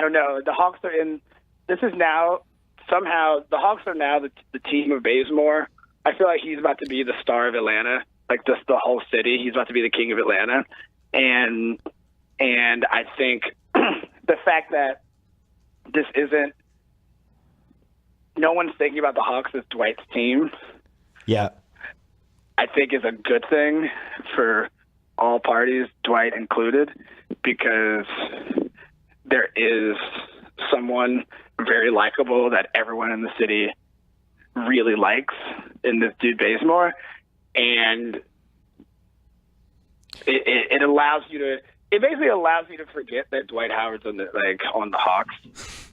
don't know. The Hawks are in. This is now somehow the Hawks are now the team of Bazemore. I feel like he's about to be the star of Atlanta, like just the whole city. He's about to be the king of Atlanta, and I think the fact that this isn't. No one's thinking about the Hawks as Dwight's team. Yeah, I think is a good thing for all parties, Dwight included, because there is someone very likable that everyone in the city really likes in this dude Bazemore, and it allows you to. It basically allows you to forget that Dwight Howard's on the Hawks.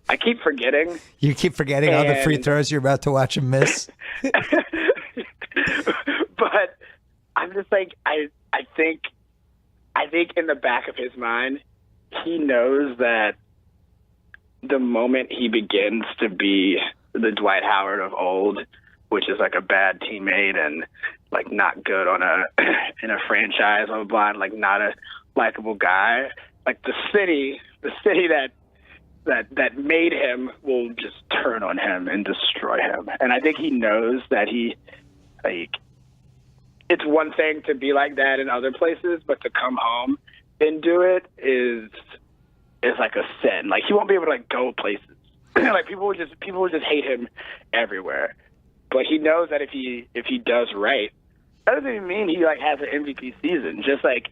I keep forgetting. You keep forgetting all the free throws you're about to watch him miss. But I'm just like I think in the back of his mind, he knows that the moment he begins to be the Dwight Howard of old, which is like a bad teammate and like not good on in a franchise, blah, blah, blah, and like not a likable guy, like the city that made him will just turn on him and destroy him. And I think he knows that it's one thing to be like that in other places, but to come home and do it is like a sin. Like he won't be able to like go places. Like people will just hate him everywhere. But he knows that if he does right, that doesn't even mean he like has an MVP season. Just like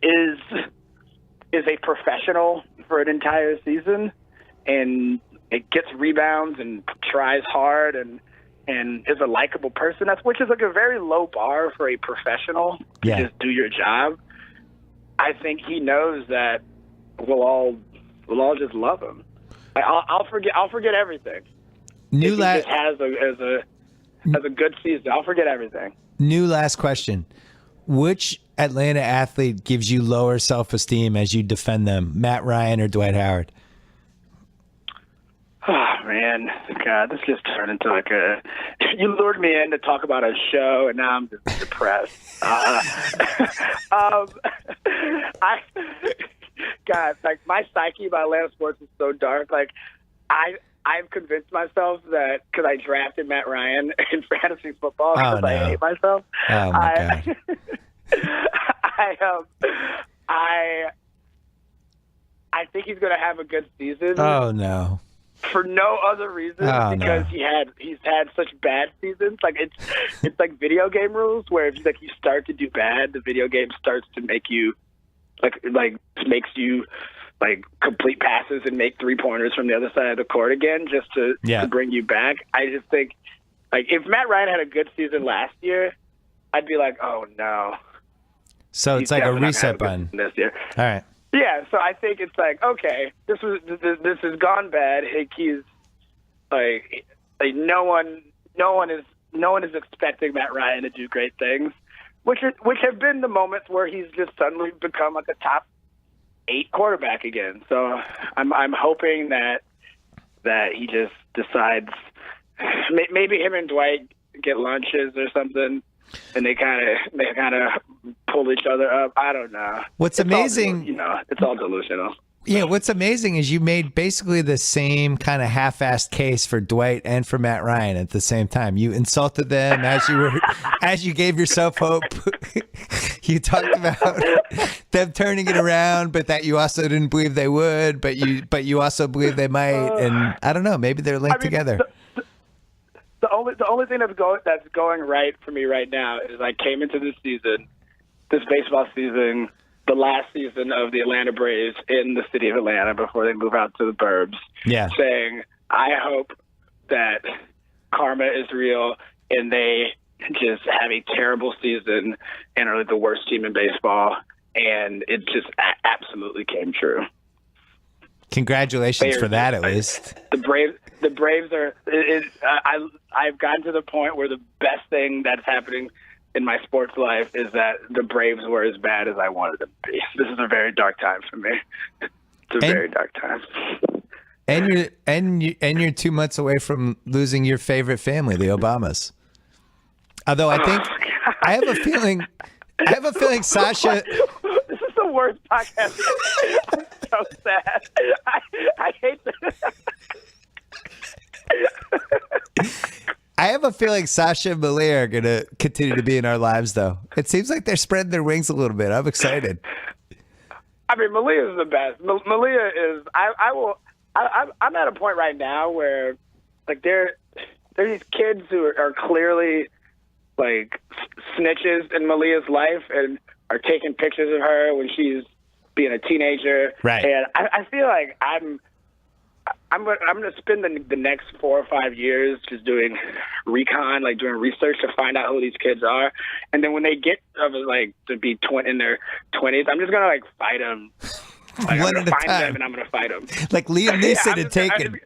is a professional for an entire season, and it gets rebounds and tries hard and is a likable person. Which is like a very low bar for a professional to just do your job. I think he knows that we'll all just love him. I'll forget everything. He just has has a good season, I'll forget everything. New last question. Which Atlanta athlete gives you lower self-esteem as you defend them, Matt Ryan or Dwight Howard? Oh, man. God, this just turned into like you lured me in to talk about a show, and now I'm just depressed. God, like, my psyche about Atlanta sports is so dark. Like, I've convinced myself that because I drafted Matt Ryan in fantasy football because I hate myself. Oh, my God. I think he's going to have a good season. Oh, no. For no other reason because he's had such bad seasons. Like it's like video game rules where if like you start to do bad, the video game starts to make you like makes you like complete passes and make 3-pointers from the other side of the court again just to bring you back. I just think like if Matt Ryan had a good season last year, I'd be like, oh no. So it's like a reset button this year. All right. Yeah, so I think it's like, okay, this has gone bad. He's like no one is expecting Matt Ryan to do great things, which have been the moments where he's just suddenly become like a top 8 quarterback again. So I'm hoping that he just decides maybe him and Dwight get lunches or something. And they kind of pull each other up. I don't know. What's amazing, it's all delusional. Yeah, what's amazing is you made basically the same kind of half-assed case for Dwight and for Matt Ryan at the same time. You insulted them as you gave yourself hope. You talked about them turning it around, but that you also didn't believe they would, but you also believe they might. And I don't know, maybe they're linked together. The only thing that's going right for me right now is I came into this baseball season, the last season of the Atlanta Braves in the city of Atlanta before they move out to the burbs, saying, I hope that karma is real and they just have a terrible season and are the worst team in baseball. And it just absolutely came true. Congratulations for that, at least. The Braves are. I've gotten to the point where the best thing that's happening in my sports life is that the Braves were as bad as I wanted them to be. This is a very dark time for me. It's a very dark time. And you're 2 months away from losing your favorite family, the Obamas. Although I think I have a feeling Sasha. This is the worst podcast. I'm so sad. I hate this. I have a feeling Sasha and Malia are going to continue to be in our lives, though. It seems like they're spreading their wings a little bit. I'm excited. I mean, Malia is the best. Malia is. I'm at a point right now where, like, there are these kids who are clearly like snitches in Malia's life and are taking pictures of her when she's being a teenager. Right. And I feel like I'm going to spend the next 4 or 5 years just doing recon, like doing research to find out who these kids are. And then when they get to be in their 20s, I'm just going to like fight them. Like, I'm going to find them and I'm going to fight them. Like Liam Neeson had taken.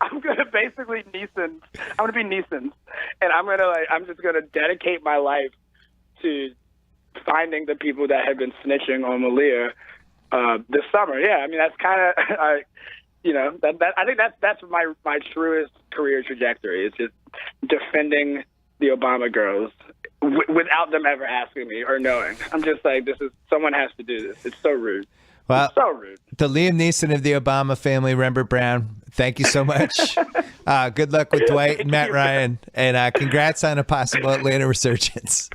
I'm going to basically Neeson. I'm going to be Neeson. And I'm just going to dedicate my life to finding the people that have been snitching on Malia this summer. Yeah, I mean, that's kind of, I think that's my truest career trajectory. It's just defending the Obama girls without them ever asking me or knowing. I'm just like, someone has to do this. It's so rude. Well, it's so rude. The Liam Neeson of the Obama family, Rembert Brown, thank you so much. Good luck with Dwight and Matt Ryan, and congrats on a possible Atlanta resurgence.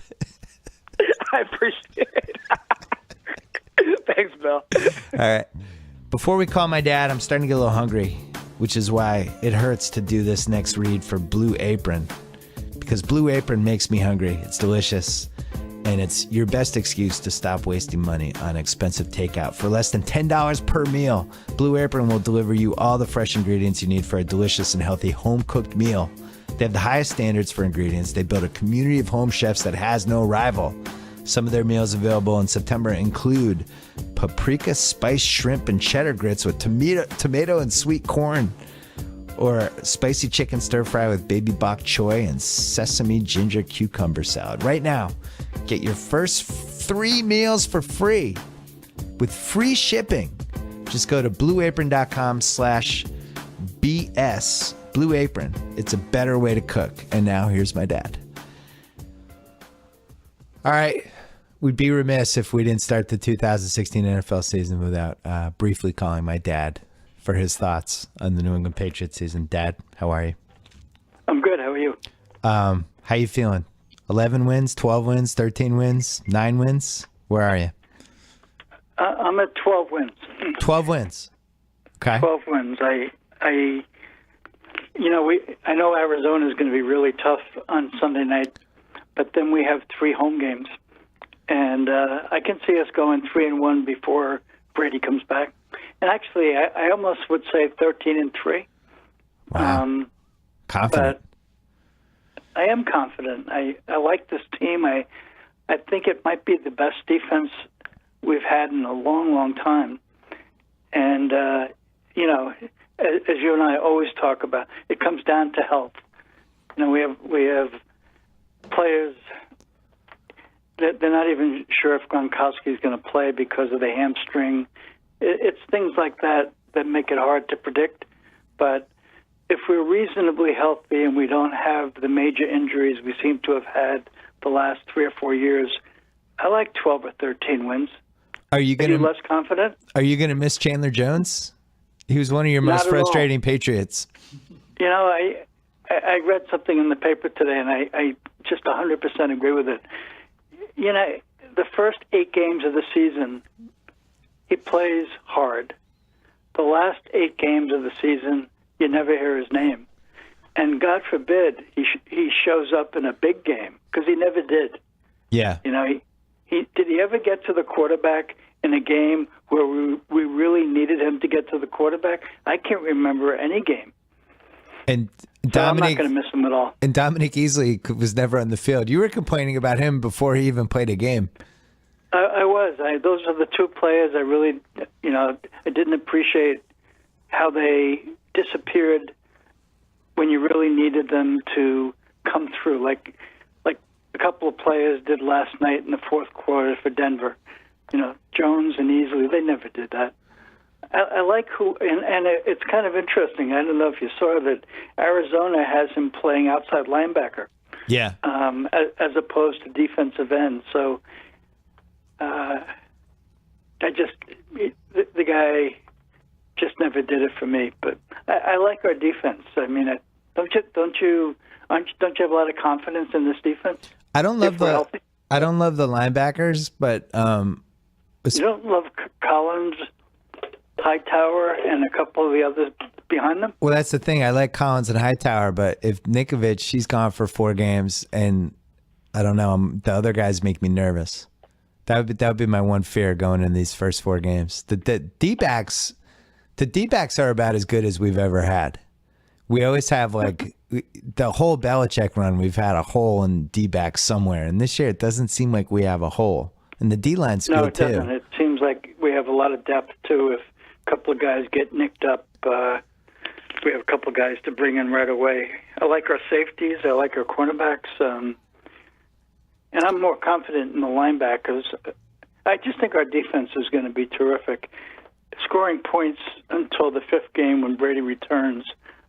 I appreciate it. Thanks, Bill. All right. Before we call my dad, I'm starting to get a little hungry, which is why it hurts to do this next read for Blue Apron. Because Blue Apron makes me hungry. It's delicious. And it's your best excuse to stop wasting money on expensive takeout. For less than $10 per meal, Blue Apron will deliver you all the fresh ingredients you need for a delicious and healthy home-cooked meal. They have the highest standards for ingredients. They build a community of home chefs that has no rival. Some of their meals available in September include paprika spiced shrimp and cheddar grits with tomato and sweet corn, or spicy chicken stir fry with baby bok choy and sesame ginger cucumber salad. Right now, get your first 3 meals for free with free shipping. Just go to blueapron.com/BS. Blue Apron. It's a better way to cook. And now here's my dad. All right. We'd be remiss if we didn't start the 2016 NFL season without briefly calling my dad for his thoughts on the New England Patriots season. Dad, how are you? I'm good. How are you? How you feeling? 11 wins, 12 wins, 13 wins, 9 wins? Where are you? I'm at 12 wins. 12 wins. Okay. 12 wins. I know Arizona is going to be really tough on Sunday night, but then we have 3 home games, and I can see us going 3-1 before Brady comes back. And actually, I almost would say 13-3. Wow. Confident. But I am confident. I like this team. I think it might be the best defense we've had in a long, long time. And, as you and I always talk about, it comes down to health. We have players that they're not even sure if Gronkowski is going to play because of the hamstring. It's things like that that make it hard to predict. But if we're reasonably healthy and we don't have the major injuries we seem to have had the last 3 or 4 years, I like 12 or 13 wins. Are you less confident? Are you going to miss Chandler Jones? He was one of your most frustrating Patriots. I read something in the paper today, and I just 100% agree with it. The first 8 games of the season, he plays hard. The last 8 games of the season, you never hear his name. And God forbid he shows up in a big game, because he never did. Yeah. Did he ever get to the quarterback in a game where we really needed him to get to the quarterback? I can't remember any game. And so I'm not going to miss him at all. And Dominic Easley was never on the field. You were complaining about him before he even played a game. I was. Those are the 2 players I really, I didn't appreciate how they disappeared when you really needed them to come through, like a couple of players did last night in the 4th quarter for Denver. Jones and Easley, they never did that. I like and it's kind of interesting. I don't know if you saw that Arizona has him playing outside linebacker. Yeah. As opposed to defensive end. So the guy just never did it for me. But I like our defense. I mean, don't you have a lot of confidence in this defense? I don't love the linebackers, but you don't love Collins, Hightower, and a couple of the others behind them? Well, that's the thing. I like Collins and Hightower, but if Nikovich, he's gone for 4 games, and I don't know, the other guys make me nervous. That would be my one fear going in these first 4 games. The D-backs are about as good as we've ever had. We always have the whole Belichick run. We've had a hole in D-backs somewhere, and this year it doesn't seem like we have a hole. And the D-line's good too. No, it doesn't. It seems like we have a lot of depth too. If a couple of guys get nicked up, we have a couple of guys to bring in right away. I like our safeties. I like our cornerbacks. And I'm more confident in the linebackers. I just think our defense is going to be terrific. Scoring points until the 5th game when Brady returns,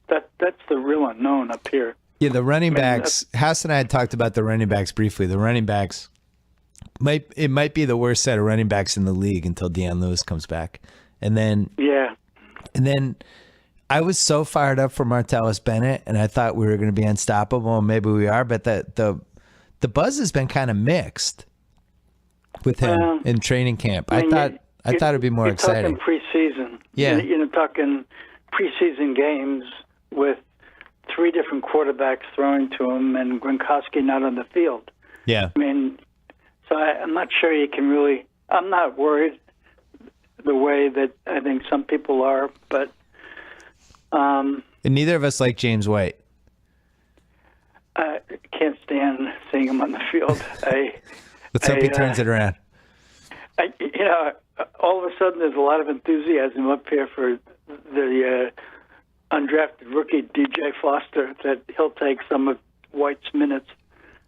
that's the real unknown up here. Yeah, the running backs. House and I had talked about the running backs briefly. The running backs might be the worst set of running backs in the league until Deion Lewis comes back. And then I was so fired up for Martellus Bennett, and I thought we were going to be unstoppable, and maybe we are, but the buzz has been kind of mixed with him in training camp. I thought it'd be more exciting. Talking preseason. Yeah. You're talking preseason games with 3 different quarterbacks throwing to him and Gronkowski not on the field. Yeah. I mean, so I'm not sure you can really. I'm not worried the way that I think some people are, but. And neither of us like James White. I can't stand seeing him on the field. Let's hope he turns it around. All of a sudden there's a lot of enthusiasm up here for the undrafted rookie DJ Foster that he'll take some of White's minutes.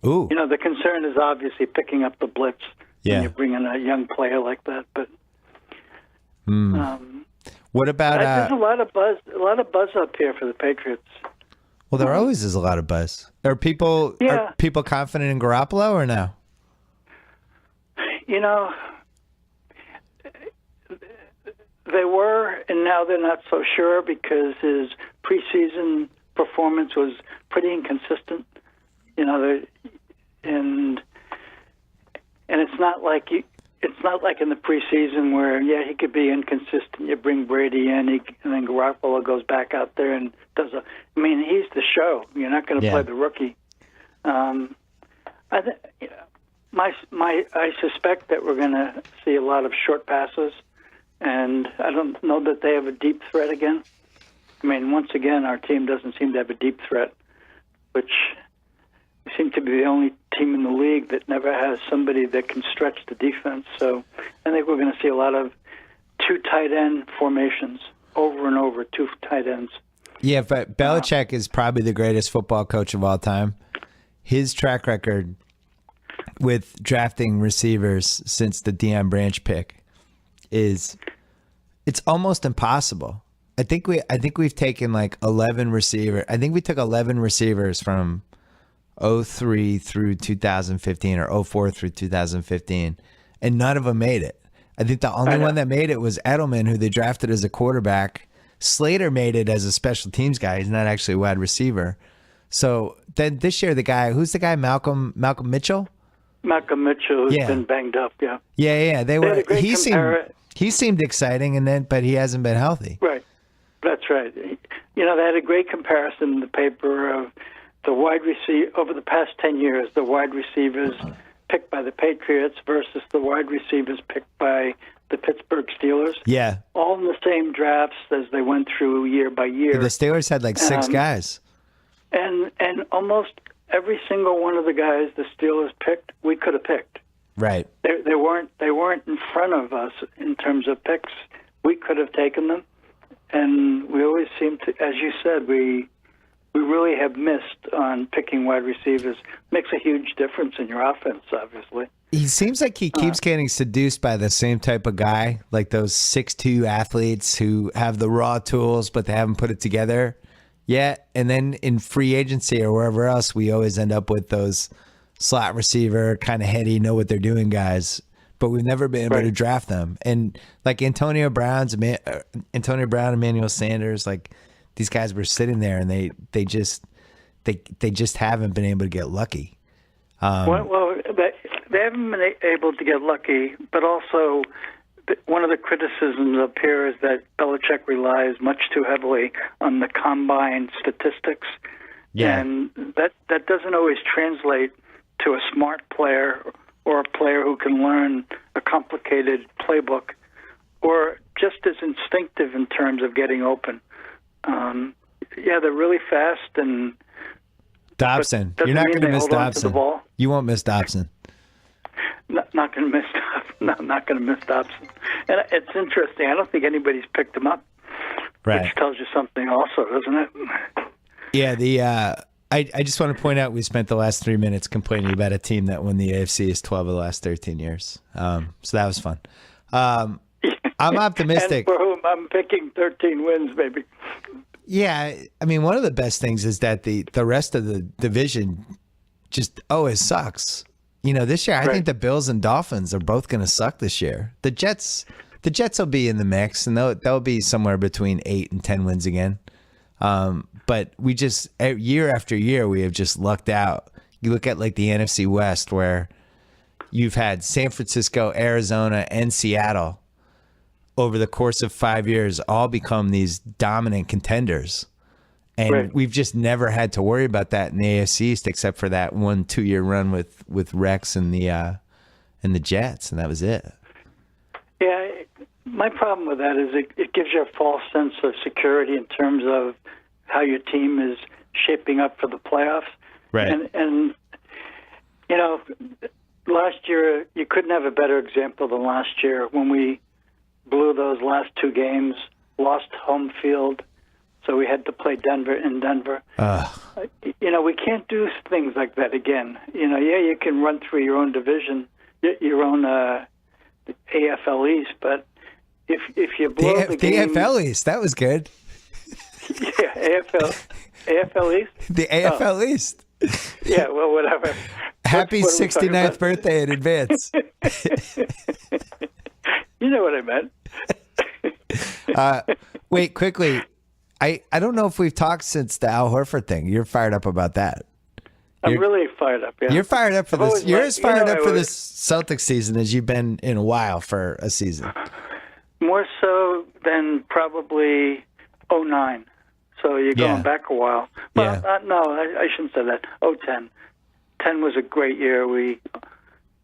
Ooh. You know, the concern is obviously picking up the blitz when you bring in a young player like that. But what about? there's a lot of buzz up here for the Patriots. Well, there always is a lot of buzz. Are people confident in Garoppolo or no? You know, they were, and now they're not so sure because his preseason performance was pretty inconsistent. You know, and it's not like in the preseason where he could be inconsistent. You bring Brady in, and then Garoppolo goes back out there and does a. I mean, he's the show. You're not going to play the rookie. I suspect that we're going to see a lot of short passes, and I don't know that they have a deep threat again. I mean, once again, our team doesn't seem to have a deep threat, which we seem to be the only team in the league that never has somebody that can stretch the defense. So I think we're going to see a lot of two tight end formations over and over, two tight ends. Yeah, but Belichick is probably the greatest football coach of all time. His track record with drafting receivers since the Deion Branch pick it's almost impossible. I think we've taken like 11 receivers. I think we took 11 receivers from 03 through 2015 or 04 through 2015, and none of them made it. I think the only one that made it was Edelman, who they drafted as a quarterback. Slater made it as a special teams guy. He's not actually a wide receiver. So then this year, who's the guy? Malcolm Mitchell? Malcolm Mitchell, who's been banged up, Yeah. He seemed exciting, but he hasn't been healthy. Right. That's right. You know, they had a great comparison in the paper of the wide receiver over the past 10 years, the wide receivers picked by the Patriots versus the wide receivers picked by the Pittsburgh Steelers. Yeah. All in the same drafts as they went through year by year. Yeah, the Steelers had like 6 guys. And almost every single one of the guys the Steelers picked, we could have picked. Right. They weren't in front of us in terms of picks. We could have taken them, and we always seem to, as you said, we really have missed on picking wide receivers. Makes a huge difference in your offense, obviously. He seems like he keeps getting seduced by the same type of guy, like those 6'2" athletes who have the raw tools, but they haven't put it together yet. And then in free agency or wherever else, we always end up with those slot receiver, kind of heady, know what they're doing guys. But we've never been able to draft them. And like Antonio Brown, Emmanuel Sanders, like these guys were sitting there and they just haven't been able to get lucky. They haven't been able to get lucky, but also one of the criticisms up here is that Belichick relies much too heavily on the combine statistics. Yeah. And that doesn't always translate to a smart player or a player who can learn a complicated playbook or just as instinctive in terms of getting open. They're really fast. And Dobson. You're not going to miss Dobson. You won't miss Dobson. Not going to miss Dobson. Not going to miss Dobson. And it's interesting. I don't think anybody's picked him up. Right. Which tells you something also, doesn't it? Yeah, I just want to point out we spent the last 3 minutes complaining about a team that won the AFC 12 of the last 13 years. So that was fun. I'm optimistic. And for whom I'm picking 13 wins, maybe. Yeah, I mean, one of the best things is that the rest of the division just always sucks. You know, this year I think the Bills and Dolphins are both going to suck this year. The Jets will be in the mix, and they'll be somewhere between 8 and 10 wins again. But we just year after year we have just lucked out. You look at like the NFC West, where you've had San Francisco, Arizona, and Seattle over the course of 5 years all become these dominant contenders. And we've just never had to worry about that in the AFC East, except for that 1-2 year run with Rex and the Jets, and that was it. Yeah, my problem with that is it gives you a false sense of security in terms of how your team is shaping up for the playoffs. Right. And you know, last year you couldn't have a better example than last year when we blew those last 2 games, lost home field so we had to play Denver in Denver. We can't do things like that again. You can run through your own division, your own AFL East, but if you blow the game... The AFL East, that was good. Yeah, AFL East? The AFL East. Yeah, well, whatever. Happy 69th birthday in advance. You know what I meant. Wait, quickly. I don't know if we've talked since the Al Horford thing. You're fired up about that. I'm really fired up, yeah. You're fired up for this. You're as fired up for this this Celtics season as you've been in a while for a season. More so than probably 09. So you're going back a while. Well, no, I shouldn't say that. 010. 10 was a great year. We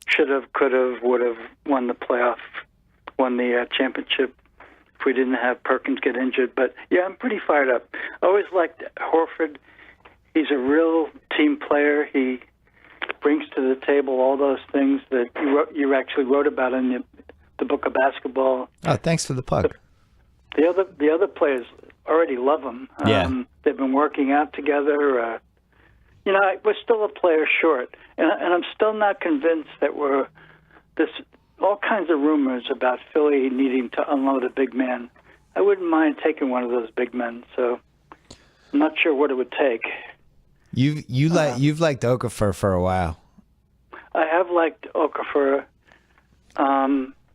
should have, could have, would have won the playoff, won the championship if we didn't have Perkins get injured. But, yeah, I'm pretty fired up. I always liked Horford. He's a real team player. He brings to the table all those things that you actually wrote about in the book of basketball. Oh, thanks for the plug. The other players already love him. They've been working out together. We're still a player short, and I'm still not convinced that there's all kinds of rumors about Philly needing to unload a big man. I wouldn't mind taking one of those big men, so I'm not sure what it would take. You've liked Okafor for a while. I have liked Okafor.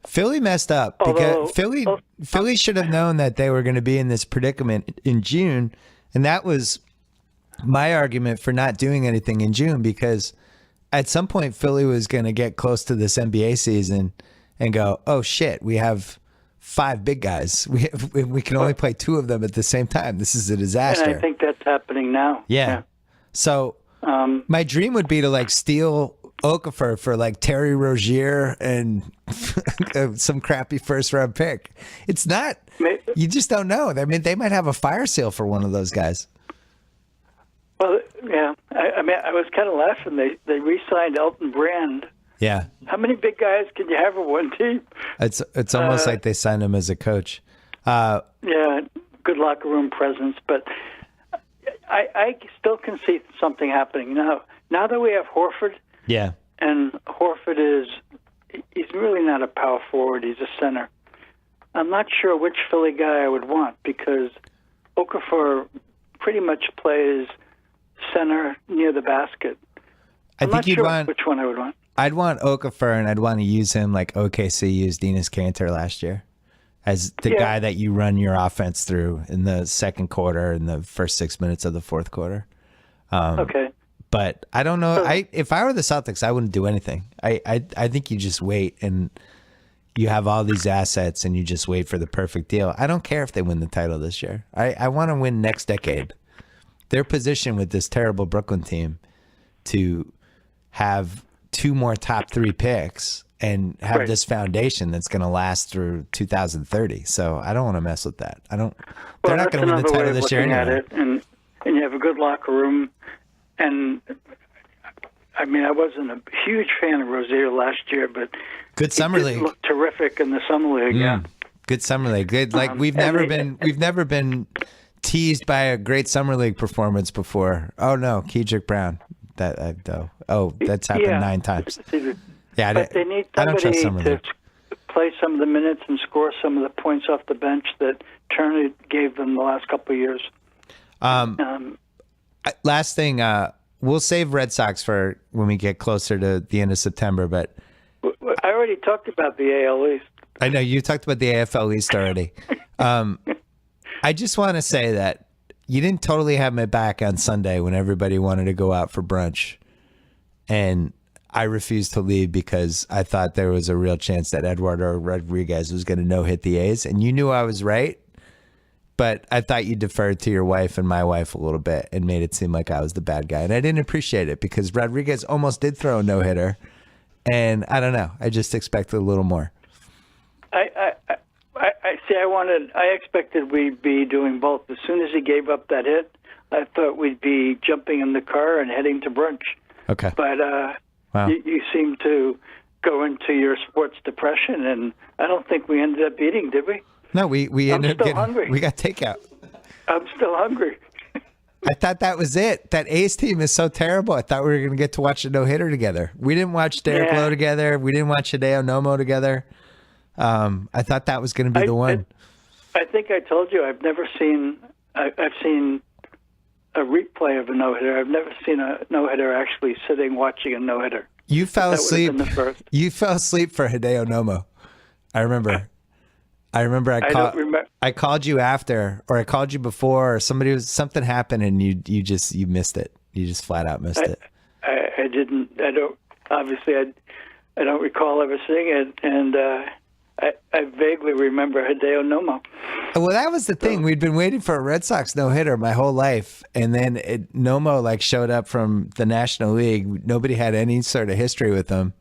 Philly messed up because Philly should have known that they were going to be in this predicament in June, and that was my argument for not doing anything in June, because at some point Philly was going to get close to this NBA season and go, oh shit, we have 5 big guys. We can only play 2 of them at the same time. This is a disaster. And I think that's happening now. Yeah. So my dream would be to steal Okafor for Terry Rozier and some crappy first round pick. It's not, you just don't know. I mean, they might have a fire sale for one of those guys. Well, yeah. I was kind of laughing. They re-signed Elton Brand. Yeah. How many big guys can you have on one team? It's almost like they signed him as a coach. Yeah, good locker room presence, but I still can see something happening now. Now that we have Horford. Yeah. And Horford he's really not a power forward. He's a center. I'm not sure which Philly guy I would want, because Okafor pretty much plays center near the basket. I'm not sure which one I would want. I'd want Okafor, and I'd want to use him like OKC used Enes Kanter last year, as the guy that you run your offense through in the second quarter and the first 6 minutes of the fourth quarter. Okay. But I don't know. If I were the Celtics, I wouldn't do anything. I think you just wait, and you have all these assets, and you just wait for the perfect deal. I don't care if they win the title this year. I want to win next decade. They're positioned with this terrible Brooklyn team to have 2 more top 3 picks and have this foundation that's going to last through 2030. So I don't want to mess with that. They're not going to win the title this year anyway. And you have a good locker room. And I mean, I wasn't a huge fan of Rozier last year, but good summer league. Looked terrific in the summer league. Yeah, good summer league. Good. We've never been teased by a great summer league performance before. Oh no, Kedrick Brown. That's happened 9 times. Yeah, but they need somebody to play some of the minutes and score some of the points off the bench that Turner gave them the last couple of years. Last thing, we'll save Red Sox for when we get closer to the end of September. But I already talked about the AL East. I know you talked about the AFL East already. I just want to say that you didn't totally have my back on Sunday when everybody wanted to go out for brunch, and I refused to leave because I thought there was a real chance that Eduardo Rodriguez was going to no-hit the A's, and you knew I was right. But I thought you deferred to your wife and my wife a little bit and made it seem like I was the bad guy. And I didn't appreciate it because Rodriguez almost did throw a no-hitter. And I don't know. I just expected a little more. I expected we'd be doing both. As soon as he gave up that hit, I thought we'd be jumping in the car and heading to brunch. Okay. But wow. you seem to go into your sports depression, and I don't think we ended up eating, did we? No, we ended up getting hungry. We got takeout. I'm still hungry. I thought that was it. That A's team is so terrible. I thought we were going to get to watch a no-hitter together. We didn't watch Derek Lowe together. We didn't watch Hideo Nomo together. I thought that was going to be the one. I think I told you I've never seen. I've seen a replay of a no-hitter. I've never seen a no-hitter actually sitting watching a no-hitter. You fell asleep. The first. You fell asleep for Hideo Nomo. I remember. I called you after, or I called you before, or something happened, and you missed it. You just flat out missed it. I didn't. I don't. Obviously, I don't recall ever seeing it, and I vaguely remember Hideo Nomo. Well, that was the thing. We'd been waiting for a Red Sox no-hitter my whole life, and then Nomo showed up from the National League. Nobody had any sort of history with him,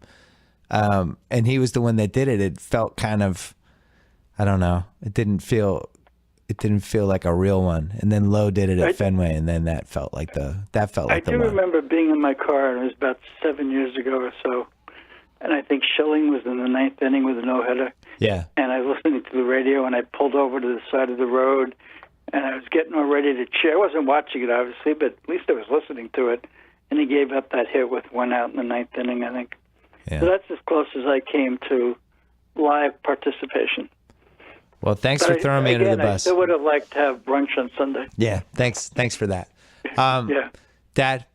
and he was the one that did it. It felt kind of, I don't know. It didn't feel like a real one. And then Lowe did it at Fenway, and then that felt like the one. I do remember being in my car, and it was about 7 years ago or so. And I think Schilling was in the ninth inning with a no-hitter. Yeah. And I was listening to the radio, and I pulled over to the side of the road, and I was getting all ready to cheer. I wasn't watching it, obviously, but at least I was listening to it. And he gave up that hit with one out in the ninth inning, I think. Yeah. So that's as close as I came to live participation. Well, thanks for throwing me under the bus. I still would have liked to have brunch on Sunday. Yeah, thanks for that. Dad,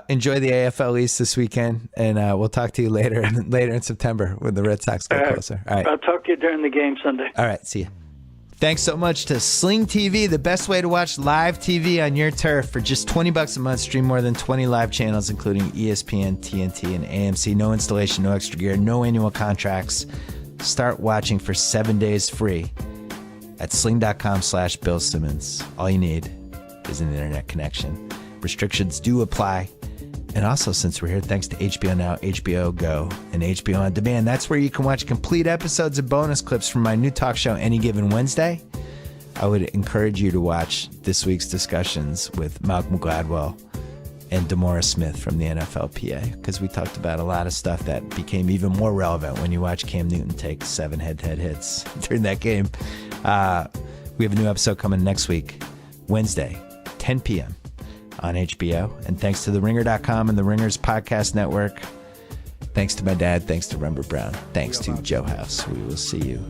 enjoy the AFL East this weekend, and we'll talk to you later in September when the Red Sox get closer. All right. I'll talk to you during the game Sunday. All right, see you. Thanks so much to Sling TV, the best way to watch live TV on your turf. For just $20 a month, stream more than 20 live channels, including ESPN, TNT, and AMC. No installation, no extra gear, no annual contracts. Start watching for 7 days free at sling.com/Bill Simmons. All you need is an internet connection. Restrictions do apply. And also, since we're here, thanks to HBO Now, HBO Go, and HBO On Demand. That's where you can watch complete episodes and bonus clips from my new talk show, Any Given Wednesday. I would encourage you to watch this week's discussions with Malcolm Gladwell and DeMaurice Smith from the NFLPA, because we talked about a lot of stuff that became even more relevant when you watch Cam Newton take 7 head-to-head hits during that game. We have a new episode coming next week, Wednesday, 10 p.m. on HBO. And thanks to TheRinger.com and the Ringers Podcast Network. Thanks to my dad. Thanks to Rumber Brown. Thanks to Joe House. We will see you